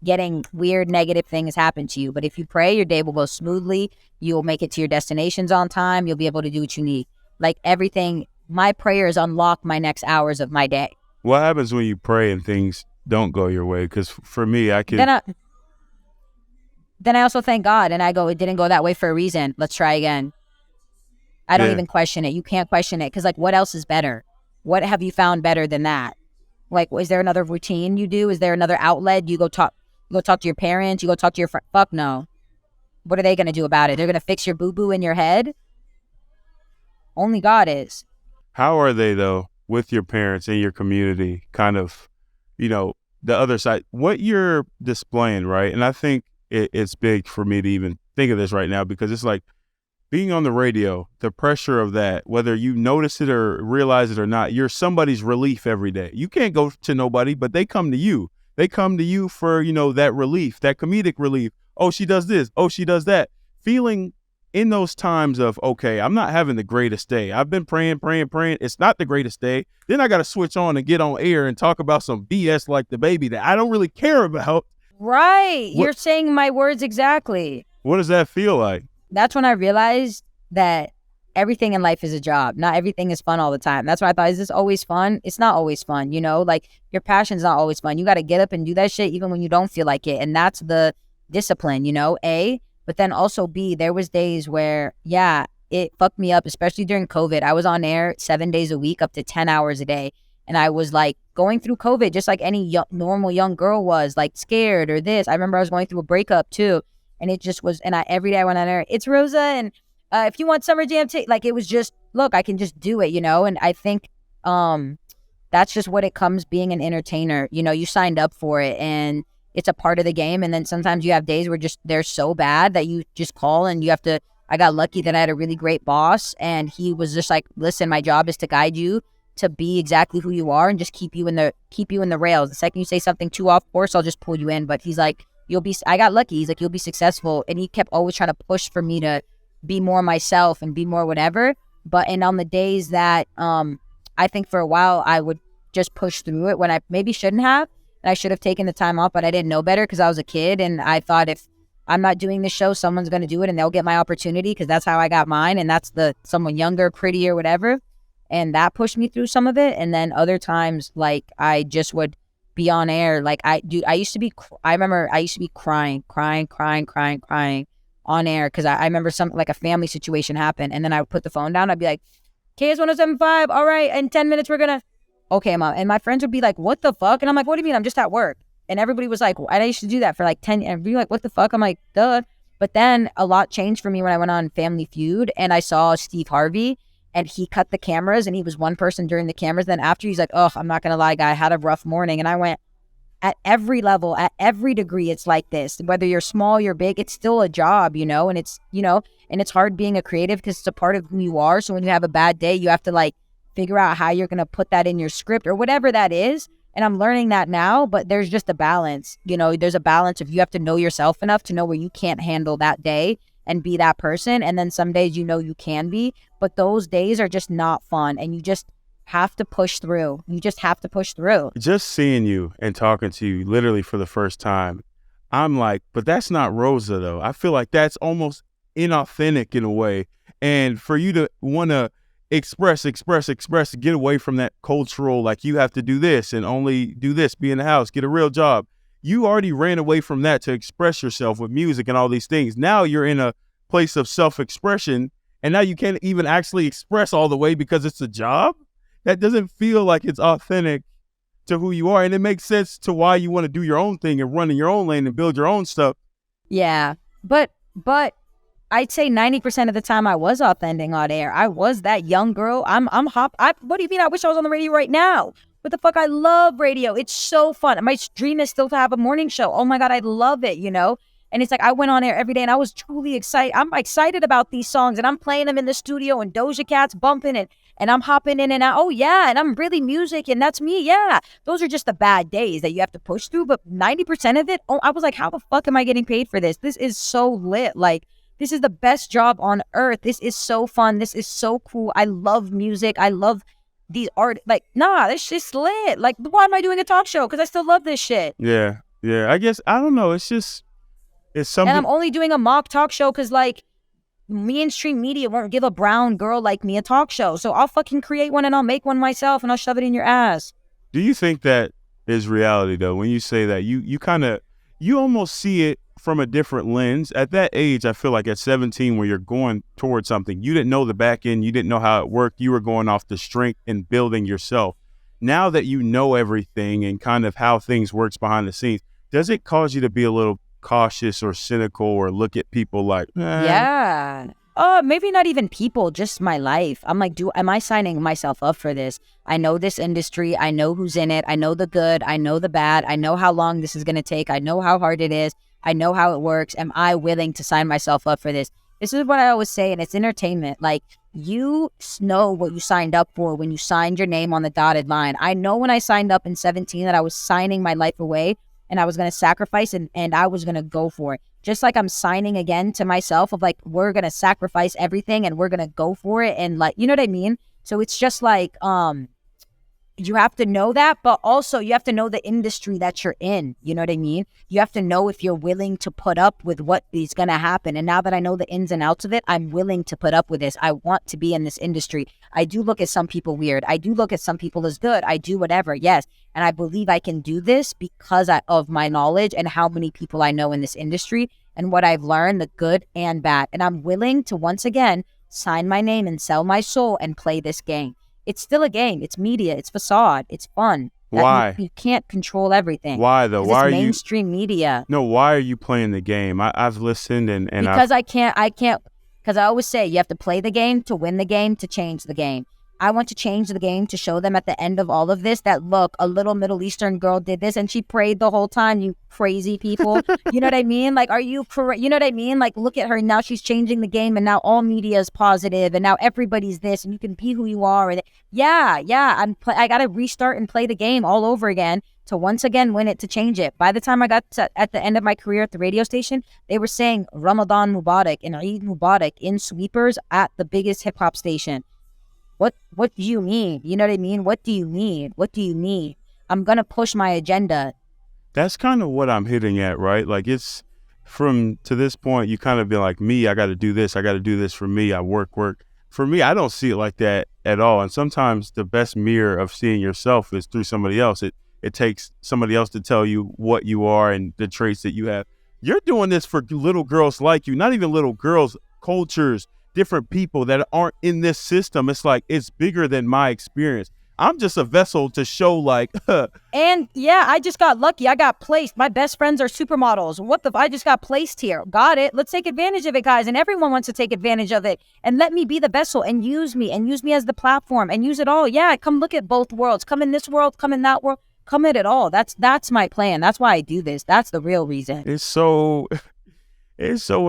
getting weird negative things happen to you. But if you pray, your day will go smoothly. You'll make it to your destinations on time. You'll be able to do what you need. Like everything, my prayers unlock my next hours of my day. What happens when you pray and things don't go your way? Because for me, I can... Then I also thank God and I go, it didn't go that way for a reason. Let's try again. I don't even question it. You can't question it because like what else is better? What have you found better than that? Like, is there another routine you do? Is there another outlet? You go talk to your parents. You go talk to your friend. Fuck no. What are they going to do about it? They're going to fix your boo-boo in your head? Only God is. How are they, though, with your parents and your community? Kind of, the other side. What you're displaying, right? And I think it's big for me to even think of this right now because it's like being on the radio, the pressure of that, whether you notice it or realize it or not, you're somebody's relief every day. You can't go to nobody, but they come to you. They come to you for, that relief, that comedic relief. Oh, she does this. Oh, she does that. Feeling in those times of, okay, I'm not having the greatest day. I've been praying. It's not the greatest day. Then I got to switch on and get on air and talk about some BS like the baby that I don't really care about. Right. You're saying my words exactly. What does that feel like? That's when I realized that everything in life is a job. Not everything is fun all the time. That's why I thought, is this always fun? It's not always fun, like your passion's not always fun. You got to get up and do that shit even when you don't feel like it. And that's the discipline, A, but then also B, there was days where, it fucked me up, especially during COVID. I was on air 7 days a week, up to 10 hours a day. And I was like going through COVID, just like any normal young girl was, like scared or this. I remember I was going through a breakup too. And it just was, and every day I went on air, it's Rosa, and if you want Summer Jam, like it was just, look, I can just do it, And I think that's just what it comes being an entertainer. You signed up for it, and it's a part of the game. And then sometimes you have days where just they're so bad that you just call and you have to. I got lucky that I had a really great boss, and he was just like, listen, my job is to guide you to be exactly who you are and just keep you in the rails. The second you say something too off course, I'll just pull you in. But he's like, I got lucky. He's like, you'll be successful. And he kept always trying to push for me to be more myself and be more whatever. And on the days that I think for a while I would just push through it when I maybe shouldn't have. And I should have taken the time off, but I didn't know better because I was a kid. And I thought if I'm not doing this show, someone's going to do it and they'll get my opportunity because that's how I got mine. And that's someone younger, prettier, whatever. And that pushed me through some of it. And then other times, like, I just would be on air. Like, I remember I used to be crying on air because I remember like a family situation happened. And then I would put the phone down. I'd be like, KS1075, all right, in 10 minutes, we're gonna, okay, Mom. And my friends would be like, what the fuck? And I'm like, what do you mean? I'm just at work. And everybody was like, I used to do that for like 10, and be like, what the fuck? I'm like, duh. But then a lot changed for me when I went on Family Feud and I saw Steve Harvey. And he cut the cameras and he was one person during the cameras. Then after he's like, oh, I'm not going to lie, guy, I had a rough morning. And I went, at every level, at every degree, it's like this. Whether you're small, you're big, it's still a job, and it's, and it's hard being a creative because it's a part of who you are. So when you have a bad day, you have to like figure out how you're going to put that in your script or whatever that is. And I'm learning that now, but there's just a balance. There's a balance of you have to know yourself enough to know where you can't handle that day and be that person. And then some days, you can be, but those days are just not fun. And you just have to push through. You just have to push through. Just seeing you and talking to you literally for the first time, I'm like, but that's not Rosa though. I feel like that's almost inauthentic in a way. And for you to want to express, get away from that cultural, like you have to do this and only do this, be in the house, get a real job. You already ran away from that to express yourself with music and all these things. Now you're in a place of self-expression and now you can't even actually express all the way because it's a job. That doesn't feel like it's authentic to who you are. And it makes sense to why you want to do your own thing and run in your own lane and build your own stuff. Yeah. But I'd say 90% of the time I was authentic on air. I was that young girl. What do you mean? I wish I was on the radio right now. What the fuck? I love radio. It's so fun. My dream is still to have a morning show. Oh my God, I love it, And it's like I went on air every day and I was truly excited. I'm excited about these songs and I'm playing them in the studio and Doja Cat's bumping it and I'm hopping in and out. Oh yeah, and I'm really music and that's me. Yeah, those are just the bad days that you have to push through. But 90% of it, I was like, how the fuck am I getting paid for this? This is so lit. Like, this is the best job on earth. This is so fun. This is so cool. I love music. I love these art. Like, nah, this shit's lit. Like, why am I doing a talk show? Because I still love this shit. Yeah. I guess, I don't know. It's something. And I'm only doing a mock talk show because, like, mainstream media won't give a brown girl like me a talk show. So I'll fucking create one and I'll make one myself and I'll shove it in your ass. Do you think that is reality, though? When you say that, you almost see it from a different lens. At that age, I feel like at 17, where you're going towards something, you didn't know the back end, you didn't know how it worked. You were going off the strength and building yourself. Now that you know everything and kind of how things works behind the scenes, does it cause you to be a little cautious or cynical or look at people like, Yeah. Maybe not even people, just my life. I'm like, am I signing myself up for this? I know this industry. I know who's in it. I know the good. I know the bad. I know how long this is going to take. I know how hard it is. I know how it works. Am I willing to sign myself up for this? This is what I always say, and it's entertainment. Like, you know what you signed up for when you signed your name on the dotted line. I know when I signed up in 17 that I was signing my life away and I was going to sacrifice and I was going to go for it. Just like I'm signing again to myself of like, we're going to sacrifice everything and we're going to go for it. And like, you know what I mean? So it's just like, you have to know that, but also you have to know the industry that you're in. You know what I mean? You have to know if you're willing to put up with what is going to happen. And now that I know the ins and outs of it, I'm willing to put up with this. I want to be in this industry. I do look at some people weird. I do look at some people as good. I do whatever. Yes. And I believe I can do this because of my knowledge and how many people I know in this industry and what I've learned, the good and bad. And I'm willing to once again sign my name and sell my soul and play this game. It's still a game. It's media. It's facade. It's fun. Why? You can't control everything. Why though? Why are mainstream media? No, why are you playing the game? I've listened and because I can't. Because I always say you have to play the game to win the game to change the game. I want to change the game to show them at the end of all of this that, look, a little Middle Eastern girl did this and she prayed the whole time, you crazy people. You know what I mean? Like, you know what I mean? Like, look at her. Now she's changing the game and now all media is positive and now everybody's this and you can be who you are. And I got to restart and play the game all over again to once again win it, to change it. By the time I got at the end of my career at the radio station, they were saying Ramadan Mubarak and Eid Mubarak in sweepers at the biggest hip hop station. What do you mean? You know what I mean? What do you need? What do you need? I'm going to push my agenda. That's kind of what I'm hitting at, right? Like, it's from to this point, you kind of be like, me, I got to do this. I got to do this for me. I work. for me, I don't see it like that at all. And sometimes the best mirror of seeing yourself is through somebody else. It takes somebody else to tell you what you are and the traits that you have. You're doing this for little girls like you, not even little girls, cultures, different people that aren't in this system. It's like, it's bigger than my experience. I'm just a vessel to show like, and yeah, I just got lucky. I got placed. My best friends are supermodels. I just got placed here. Got it. Let's take advantage of it, guys. And everyone wants to take advantage of it. And let me be the vessel and use me as the platform and use it all. Yeah, come look at both worlds. Come in this world, come in that world, come at it all. That's my plan. That's why I do this. That's the real reason. It's so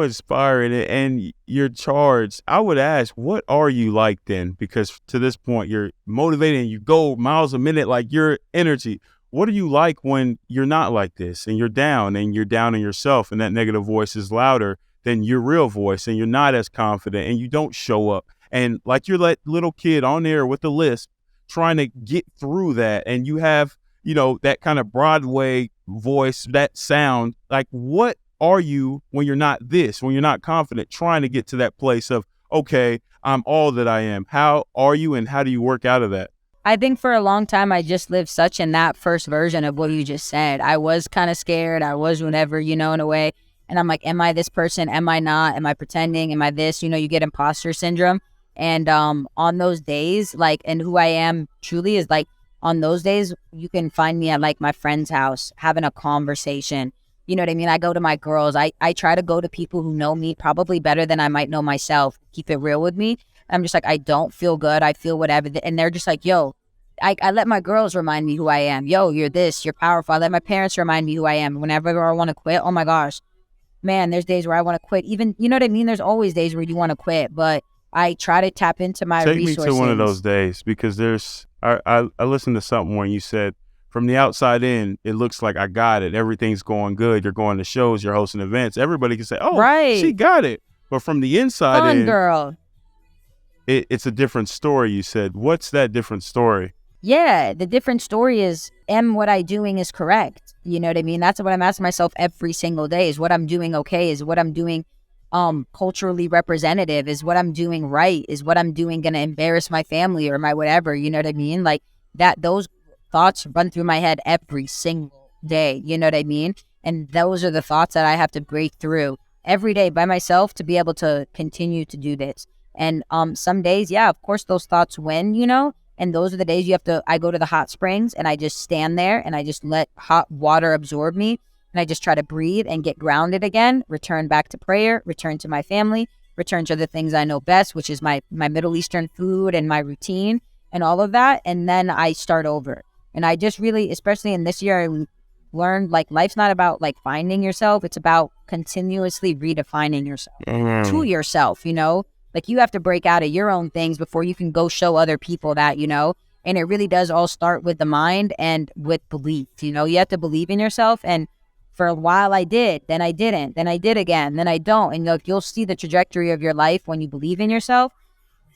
inspiring, and you're charged. I would ask, what are you like then? Because to this point, you're motivated and you go miles a minute, like your energy. What are you like when you're not like this and you're down in yourself and that negative voice is louder than your real voice and you're not as confident and you don't show up? And like you're that little kid on there with the lisp trying to get through that, and you have, that kind of Broadway voice, that sound. Like, what are you when you're not confident, trying to get to that place of, okay, I'm all that I am? How are you, and how do you work out of that? I think for a long time, I just lived such in that first version of what you just said. I was kind of scared. I was whatever, in a way. And I'm like, am I this person? Am I not? Am I pretending? Am I this? You get imposter syndrome. And on those days, like, and who I am truly is like, on those days, you can find me at like my friend's house having a conversation. You know what I mean? I go to my girls. I try to go to people who know me probably better than I might know myself. Keep it real with me. I'm just like, I don't feel good. I feel whatever. And they're just like, yo, I let my girls remind me who I am. Yo, you're this. You're powerful. I let my parents remind me who I am. Whenever I want to quit, oh my gosh, man, there's days where I want to quit. Even, you know what I mean? There's always days where you want to quit. But I try to tap into my resources. Take me to one of those days, because I listened to something where you said, from the outside in, it looks like I got it. Everything's going good. You're going to shows. You're hosting events. Everybody can say, "Oh, right, she got it." But from the inside in, girl, it's a different story. You said, "What's that different story?" Yeah, the different story is, am what I'm doing is correct? You know what I mean? That's what I'm asking myself every single day. Is what I'm doing okay? Is what I'm doing culturally representative? Is what I'm doing right? Is what I'm doing going to embarrass my family or my whatever? You know what I mean? Like that. Those thoughts run through my head every single day. You know what I mean? And those are the thoughts that I have to break through every day by myself to be able to continue to do this. And some days, yeah, of course, those thoughts win, and those are the days I go to the hot springs and I just stand there and I just let hot water absorb me. And I just try to breathe and get grounded again, return back to prayer, return to my family, return to the things I know best, which is my Middle Eastern food and my routine and all of that. And then I start over. And I just really, especially in this year, I learned like life's not about like finding yourself. It's about continuously redefining yourself to yourself, like you have to break out of your own things before you can go show other people that, and it really does all start with the mind and with belief. You have to believe in yourself. And for a while I did, then I didn't, then I did again, then I don't. And you'll see the trajectory of your life when you believe in yourself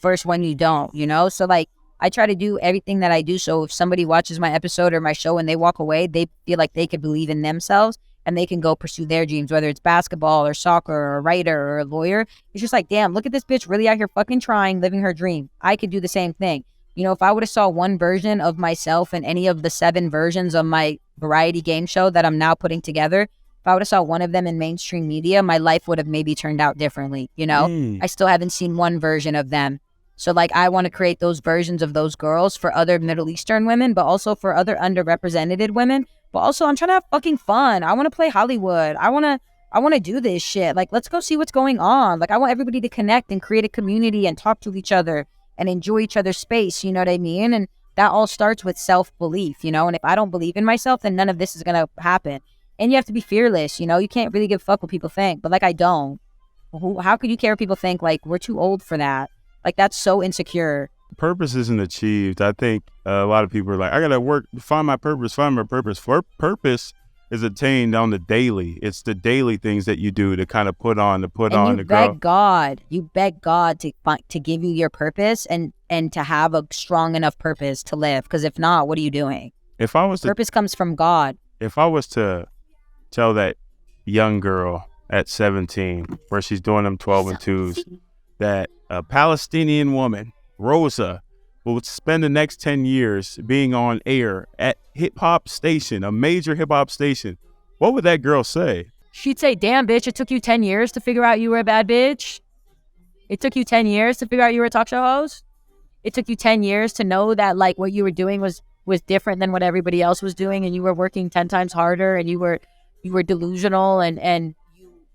versus when you don't, so like, I try to do everything that I do. So if somebody watches my episode or my show and they walk away, they feel like they could believe in themselves and they can go pursue their dreams, whether it's basketball or soccer or a writer or a lawyer. It's just like, damn, look at this bitch really out here fucking trying, living her dream. I could do the same thing. If I would have saw one version of myself in any of the 7 versions of my variety game show that I'm now putting together, if I would have saw one of them in mainstream media, my life would have maybe turned out differently. I still haven't seen one version of them. So like I want to create those versions of those girls for other Middle Eastern women, but also for other underrepresented women. But also I'm trying to have fucking fun. I want to play Hollywood. I want to do this shit. Like, let's go see what's going on. Like, I want everybody to connect and create a community and talk to each other and enjoy each other's space. You know what I mean? And that all starts with self-belief, and if I don't believe in myself, then none of this is going to happen. And you have to be fearless. You can't really give a fuck what people think, but like, I don't. How could you care what people think? Like, we're too old for that. Like, that's so insecure. Purpose isn't achieved. I think a lot of people are like, I got to work, find my purpose. Purpose is attained on the daily. It's the daily things that you do to kind of put on, to grow. You beg God to give you your purpose and to have a strong enough purpose to live. Because if not, what are you doing? Purpose comes from God. If I was to tell that young girl at 17, where she's doing them 12 and 2s, that a Palestinian woman, Rosa, will spend the next 10 years being on air at hip-hop station, a major hip-hop station, what would that girl say? She'd say, damn, bitch, it took you 10 years to figure out you were a bad bitch. It took you 10 years to figure out you were a talk show host. It took you 10 years to know that like what you were doing was different than what everybody else was doing, and you were working 10 times harder, and you were delusional, and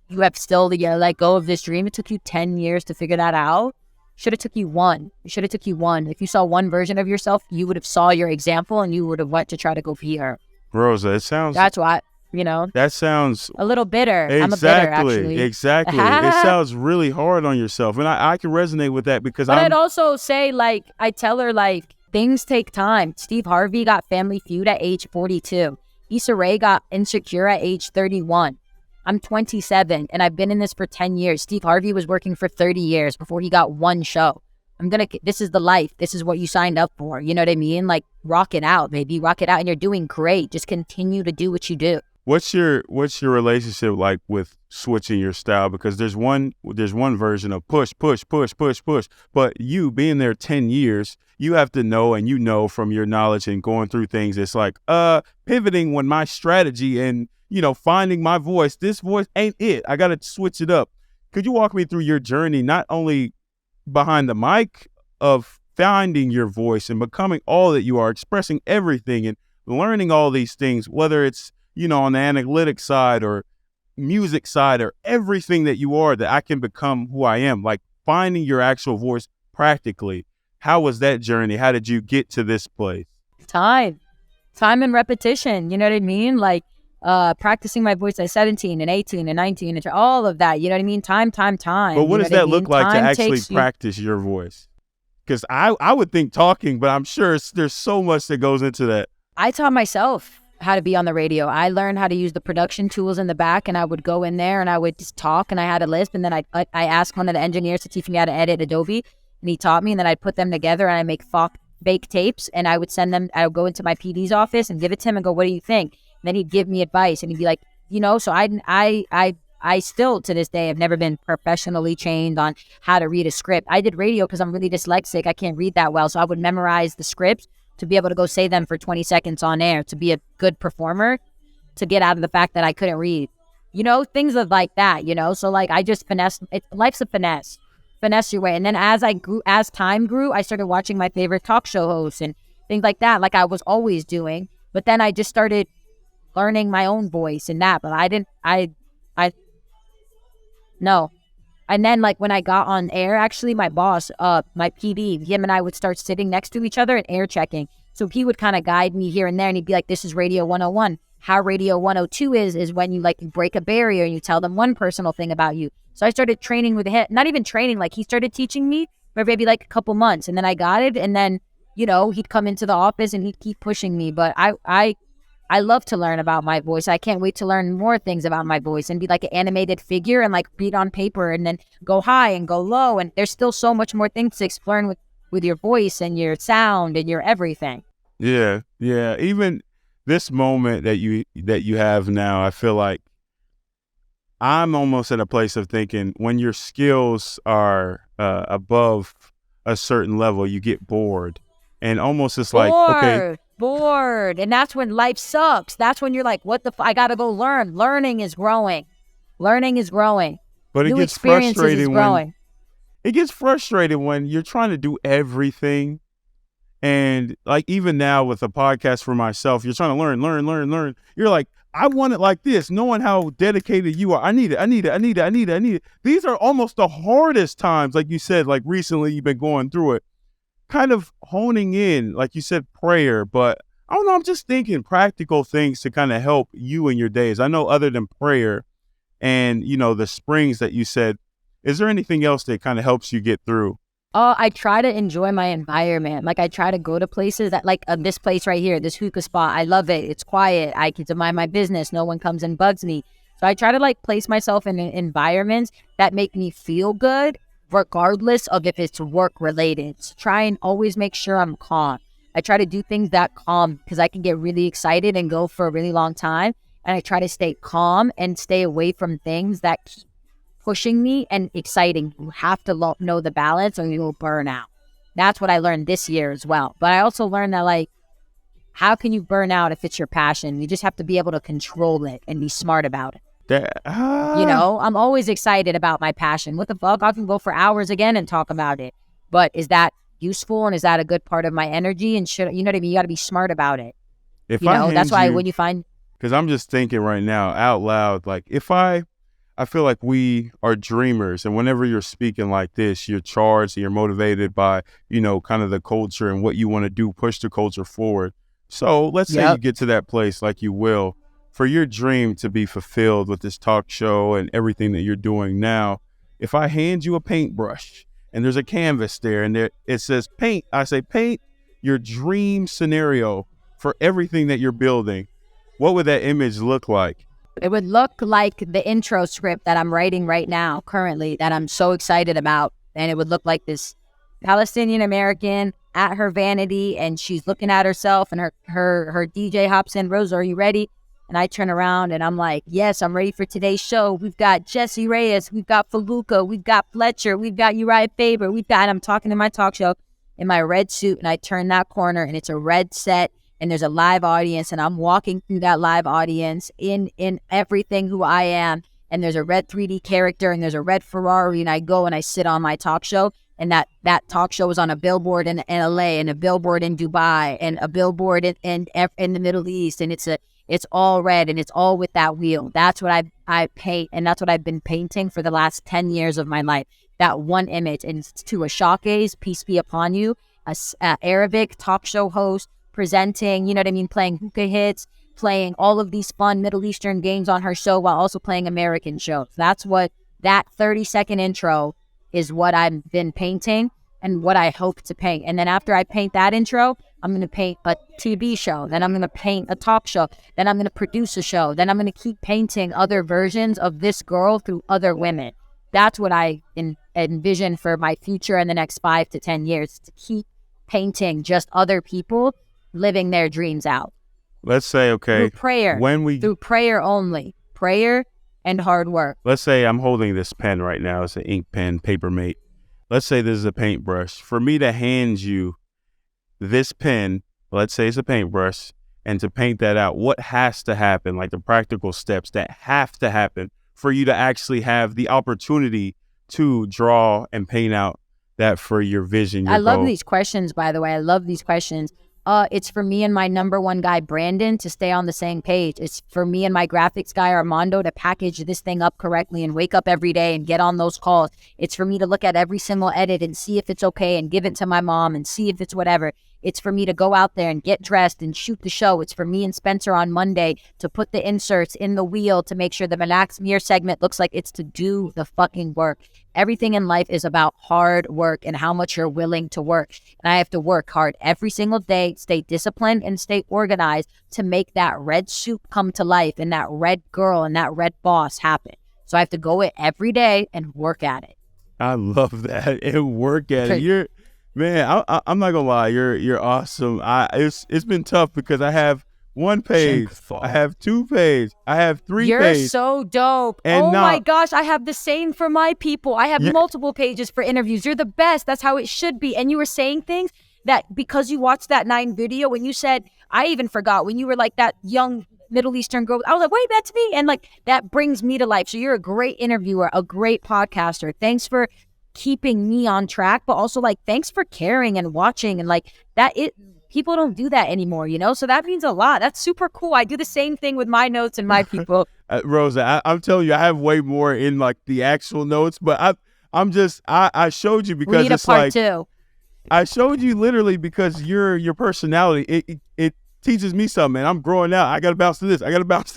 you have still to let go of this dream. It took you 10 years to figure that out. Should have took you one. It should have took you one. If you saw one version of yourself, you would have saw your example, and you would have went to try to go be her. Rosa, it sounds... That's what, That sounds... a little bitter. Exactly, I'm a bitter, actually. Exactly. It sounds really hard on yourself. And I can resonate with that because I'd also say, I tell her, things take time. Steve Harvey got Family Feud at age 42. Issa Rae got Insecure at age 31. I'm 27, and I've been in this for 10 years. Steve Harvey was working for 30 years before he got one show. This is the life. This is what you signed up for. You know what I mean? Rock it out, baby. Rock it out, and you're doing great. Just continue to do what you do. What's your relationship like with switching your style? Because there's one version of push, but you being there 10 years, you have to know, and from your knowledge and going through things, it's pivoting when my strategy and finding my voice. This voice ain't it. I got to switch it up. Could you walk me through your journey, not only behind the mic, of finding your voice and becoming all that you are, expressing everything and learning all these things, whether it's on the analytic side or music side or everything that you are, that I can become who I am, finding your actual voice practically. How was that journey? How did you get to this place? Time and repetition. You know what I mean? Practicing my voice at 17 and 18 and 19 and all of that. You know what I mean? Time. But what does that look like to actually practice your voice? Because I would think talking, but I'm sure there's so much that goes into that. I taught myself how to be on the radio. I learned how to use the production tools in the back, and I would go in there and I would just talk, and I had a list, and then I asked one of the engineers to teach me how to edit Adobe, and he taught me, and then I'd put them together and I make fake tapes, and I would send them. I would go into my PD's office and give it to him and go, what do you think? And then he'd give me advice, and he'd be like, so I still to this day have never been professionally trained on how to read a script. I did radio because I'm really dyslexic. I can't read that well, so I would memorize the scripts to be able to go say them for 20 seconds on air, to be a good performer, to get out of the fact that I couldn't read, things like that, So I just finesse. Life's a finesse your way. And then as time grew, I started watching my favorite talk show hosts and things like that, like I was always doing. But then I just started learning my own voice and that, but no. And then when I got on air, actually my boss, my PD, him and I would start sitting next to each other and air checking. So he would kind of guide me here and there, and he'd be like, this is Radio 101. How Radio 102 is when you break a barrier and you tell them one personal thing about you. So I started training with him, not even training, he started teaching me for maybe a couple months, and then I got it. And then, he'd come into the office and he'd keep pushing me. But I love to learn about my voice. I can't wait to learn more things about my voice and be like an animated figure and read on paper and then go high and go low. And there's still so much more things to explore with your voice and your sound and your everything. Yeah. Even this moment that you have now, I feel like I'm almost at a place of thinking when your skills are above a certain level, you get bored. And almost it's bored. And that's when life sucks. That's when you're like, I gotta go learn. Learning is growing. But it gets frustrating when you're trying to do everything. And even now with a podcast for myself, you're trying to learn. You're like, I want it like this, knowing how dedicated you are. I need it. These are almost the hardest times, like you said, recently you've been going through it. Kind of honing in, like you said, prayer, but I don't know, I'm just thinking practical things to kind of help you in your days. I know other than prayer and, the springs that you said, is there anything else that kind of helps you get through? I try to enjoy my environment. I try to go to places that this place right here, this hookah spot. I love it. It's quiet. I get to mind my business. No one comes and bugs me. So I try to place myself in environments that make me feel good, regardless of if it's work related. So try and always make sure I'm calm. I try to do things that calm because I can get really excited and go for a really long time. And I try to stay calm and stay away from things that keep pushing me and exciting. You have to know the balance or you'll burn out. That's what I learned this year as well. But I also learned that, like, how can you burn out if it's your passion? You just have to be able to control it and be smart about it. You know, I'm always excited about my passion. What the fuck? I can go for hours again and talk about it. But is that useful and is that a good part of my energy? And you know what I mean? You got to be smart about it. That's why when you find... Because I'm just thinking right now out loud, like I feel like we are dreamers, and whenever you're speaking like this, you're charged and you're motivated by, you know, kind of the culture and what you want to do, push the culture forward. So let's say you get to that place, like you will, for your dream to be fulfilled with this talk show and everything that you're doing now. If I hand you a paintbrush and there's a canvas there and it says paint, I say paint your dream scenario for everything that you're building, what would that image look like? It would look like the intro script that I'm writing right now, currently, that I'm so excited about. And it would look like this Palestinian American at her vanity, and she's looking at herself, and her DJ hops in, Rosa, are you ready? And I turn around and I'm like, yes, I'm ready for today's show. We've got Jesse Reyes, we've got Faluca, we've got Fletcher, we've got Uriah Faber, and I'm talking in my talk show in my red suit, and I turn that corner and it's a red set. And there's a live audience, and I'm walking through that live audience in everything who I am. And there's a red 3D character, and there's a red Ferrari, and I go and I sit on my talk show. And that talk show is on a billboard in LA, and a billboard in Dubai, and a billboard in the Middle East. And it's all red, and it's all with that wheel. That's what I paint, and that's what I've been painting for the last 10 years of my life. That one image, and it's to a showcase, peace be upon you, a Arabic talk show host, presenting, you know what I mean, playing hookah hits, playing all of these fun Middle Eastern games on her show while also playing American shows. That's what that 30-second intro is, what I've been painting and what I hope to paint. And then after I paint that intro, I'm going to paint a TV show. Then I'm going to paint a talk show. Then I'm going to produce a show. Then I'm going to keep painting other versions of this girl through other women. That's what I envision for my future in the next 5 to 10 years, to keep painting just other people living their dreams out. Let's say, okay, through prayer only, prayer and hard work. Let's say I'm holding this pen right now. It's an ink pen, Papermate. Let's say this is a paintbrush. For me to hand you this pen, let's say it's a paintbrush, and to paint that out, what has to happen, like the practical steps that have to happen for you to actually have the opportunity to draw and paint out that for your vision, your I love goal? these questions, by the way. I love these questions. It's for me and my number one guy, Brandon, to stay on the same page. It's for me and my graphics guy, Armando, to package this thing up correctly and wake up every day and get on those calls. It's for me to look at every single edit and see if it's okay and give it to my mom and see if it's whatever. It's for me to go out there and get dressed and shoot the show. It's for me and Spencer on Monday to put the inserts in the wheel to make sure the Relax Mirror segment looks like it's to do the fucking work. Everything in life is about hard work and how much you're willing to work. And I have to work hard every single day, stay disciplined and stay organized to make that red soup come to life and that red girl and that red boss happen. So I have to go it every day and work at it. I love that. And work at it. Man, I'm not gonna lie, you're awesome. It's been tough because I have one page, I have 2 pages, I have 3 pages. You're so dope. And my gosh, I have the same for my people. I have multiple pages for interviews. You're the best. That's how it should be. And you were saying things that because you watched that 9 video, when you said, I even forgot when you were like that young Middle Eastern girl, I was like, wait, that's me. And like, that brings me to life. So you're a great interviewer, a great podcaster. Thanks for keeping me on track, but also like thanks for caring and watching, and like that people don't do that anymore, you know, so that means a lot. That's super cool. I do the same thing with my notes and my people. Rosa, I'm telling you, I have way more in like the actual notes, but I showed you because we need it's a part like 2. I showed you literally because your personality it teaches me something, and I'm growing out. I gotta bounce to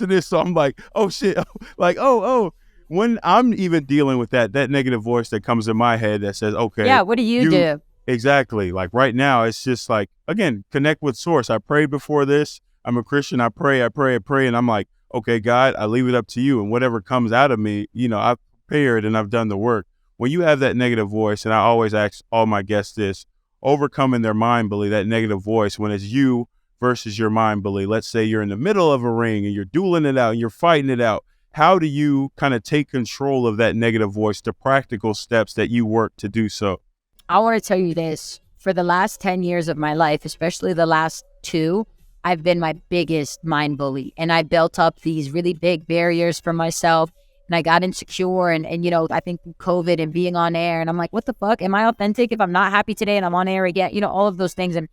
this, so I'm like, oh shit, like oh when I'm even dealing with that negative voice that comes in my head that says, okay, yeah, what do you do? Exactly. Like right now, it's just like, again, connect with source. I prayed before this. I'm a Christian. I pray. And I'm like, okay, God, I leave it up to you. And whatever comes out of me, you know, I've prepared and I've done the work. When you have that negative voice, and I always ask all my guests this, overcoming their mind bully, that negative voice, when it's you versus your mind bully. Let's say you're in the middle of a ring and you're dueling it out and you're fighting it out. how do you kind of take control of that negative voice, the practical steps that you work to do so? I want to tell you this. For the last 10 years of my life, especially the last 2, I've been my biggest mind bully. And I built up these really big barriers for myself. And I got insecure. And I think COVID and being on air. And I'm like, what the fuck? Am I authentic if I'm not happy today and I'm on air again? All of those things. And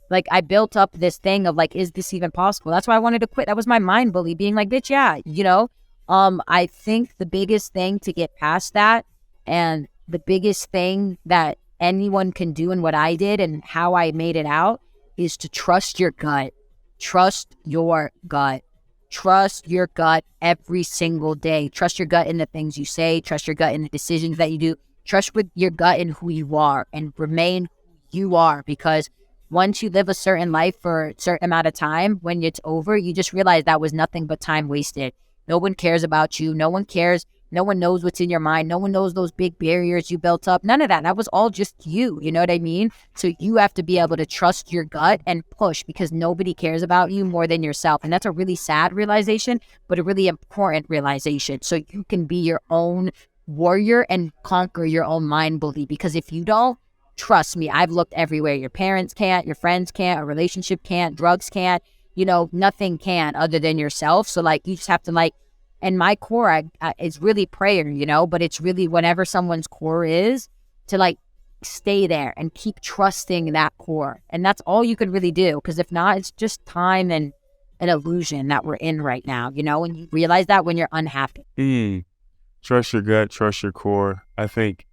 like, I built up this thing of like, is this even possible? That's why I wanted to quit. That was my mind bully being like, bitch, yeah, I think the biggest thing to get past that, and the biggest thing that anyone can do, and what I did and how I made it out, is to trust your gut. Trust your gut. Trust your gut every single day. Trust your gut in the things you say. Trust your gut in the decisions that you do. Trust with your gut in who you are, and remain who you are, because once you live a certain life for a certain amount of time, when it's over, you just realize that was nothing but time wasted. No one cares about you. No one cares. No one knows what's in your mind. No one knows those big barriers you built up. None of that. That was all just you. You know what I mean? So you have to be able to trust your gut and push, because nobody cares about you more than yourself. And that's a really sad realization, but a really important realization. So you can be your own warrior and conquer your own mind bully. Because if you don't, trust me, I've looked everywhere. Your parents can't, your friends can't, a relationship can't, drugs can't, nothing can other than yourself. So like, you just have to and my core is really prayer, but it's really whatever someone's core is, to stay there and keep trusting that core. And that's all you can really do. Because if not, it's just time and an illusion that we're in right now, and you realize that when you're unhappy. Trust your gut, trust your core. I think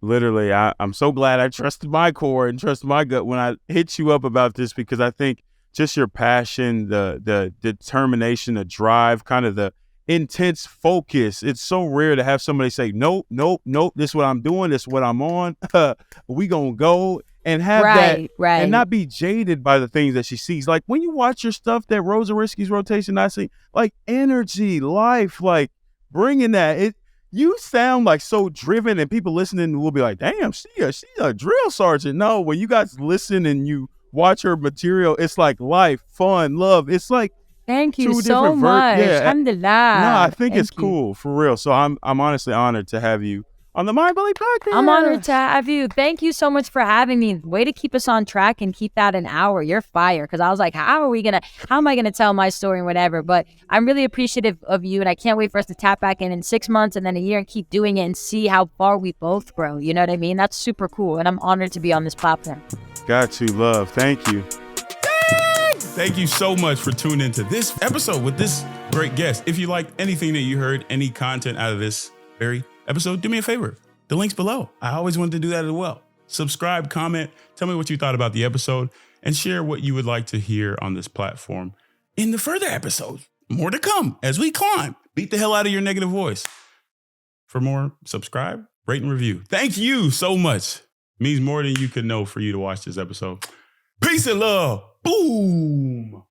literally, I'm so glad I trusted my core and trusted my gut when I hit you up about this, because I think just your passion, the determination, the drive, kind of the intense focus. It's so rare to have somebody say, nope, this is what I'm doing, this is what I'm on. We gonna go, and have that, and not be jaded by the things that she sees. Like when you watch your stuff, that Rosa Risky's rotation, I see like energy, life, like bringing that. You sound like so driven, and people listening will be like, damn, she a drill sergeant. No, when you guys listen and you watch her material, it's like life, fun, love. It's like, thank you so much. Alhamdulillah. No, I think it's cool, for real. So I'm honestly honored to have you on the Mind Bully podcast. I'm honored to have you. Thank you so much for having me. Way to keep us on track and keep that an hour. You're fire. Because I was like, how am I going to tell my story and whatever? But I'm really appreciative of you, and I can't wait for us to tap back in 6 months and then a year and keep doing it and see how far we both grow. You know what I mean? That's super cool. And I'm honored to be on this platform. Got to love. Thank you. Thank you so much for tuning into this episode with this great guest. If you liked anything that you heard, any content out of this very episode, do me a favor. The link's below. I always wanted to do that as well. Subscribe, comment, tell me what you thought about the episode, and share what you would like to hear on this platform in the further episodes. More to come as we climb. Beat the hell out of your negative voice. For more, subscribe, rate, and review. Thank you so much. It means more than you could know for you to watch this episode. Peace and love. Boom.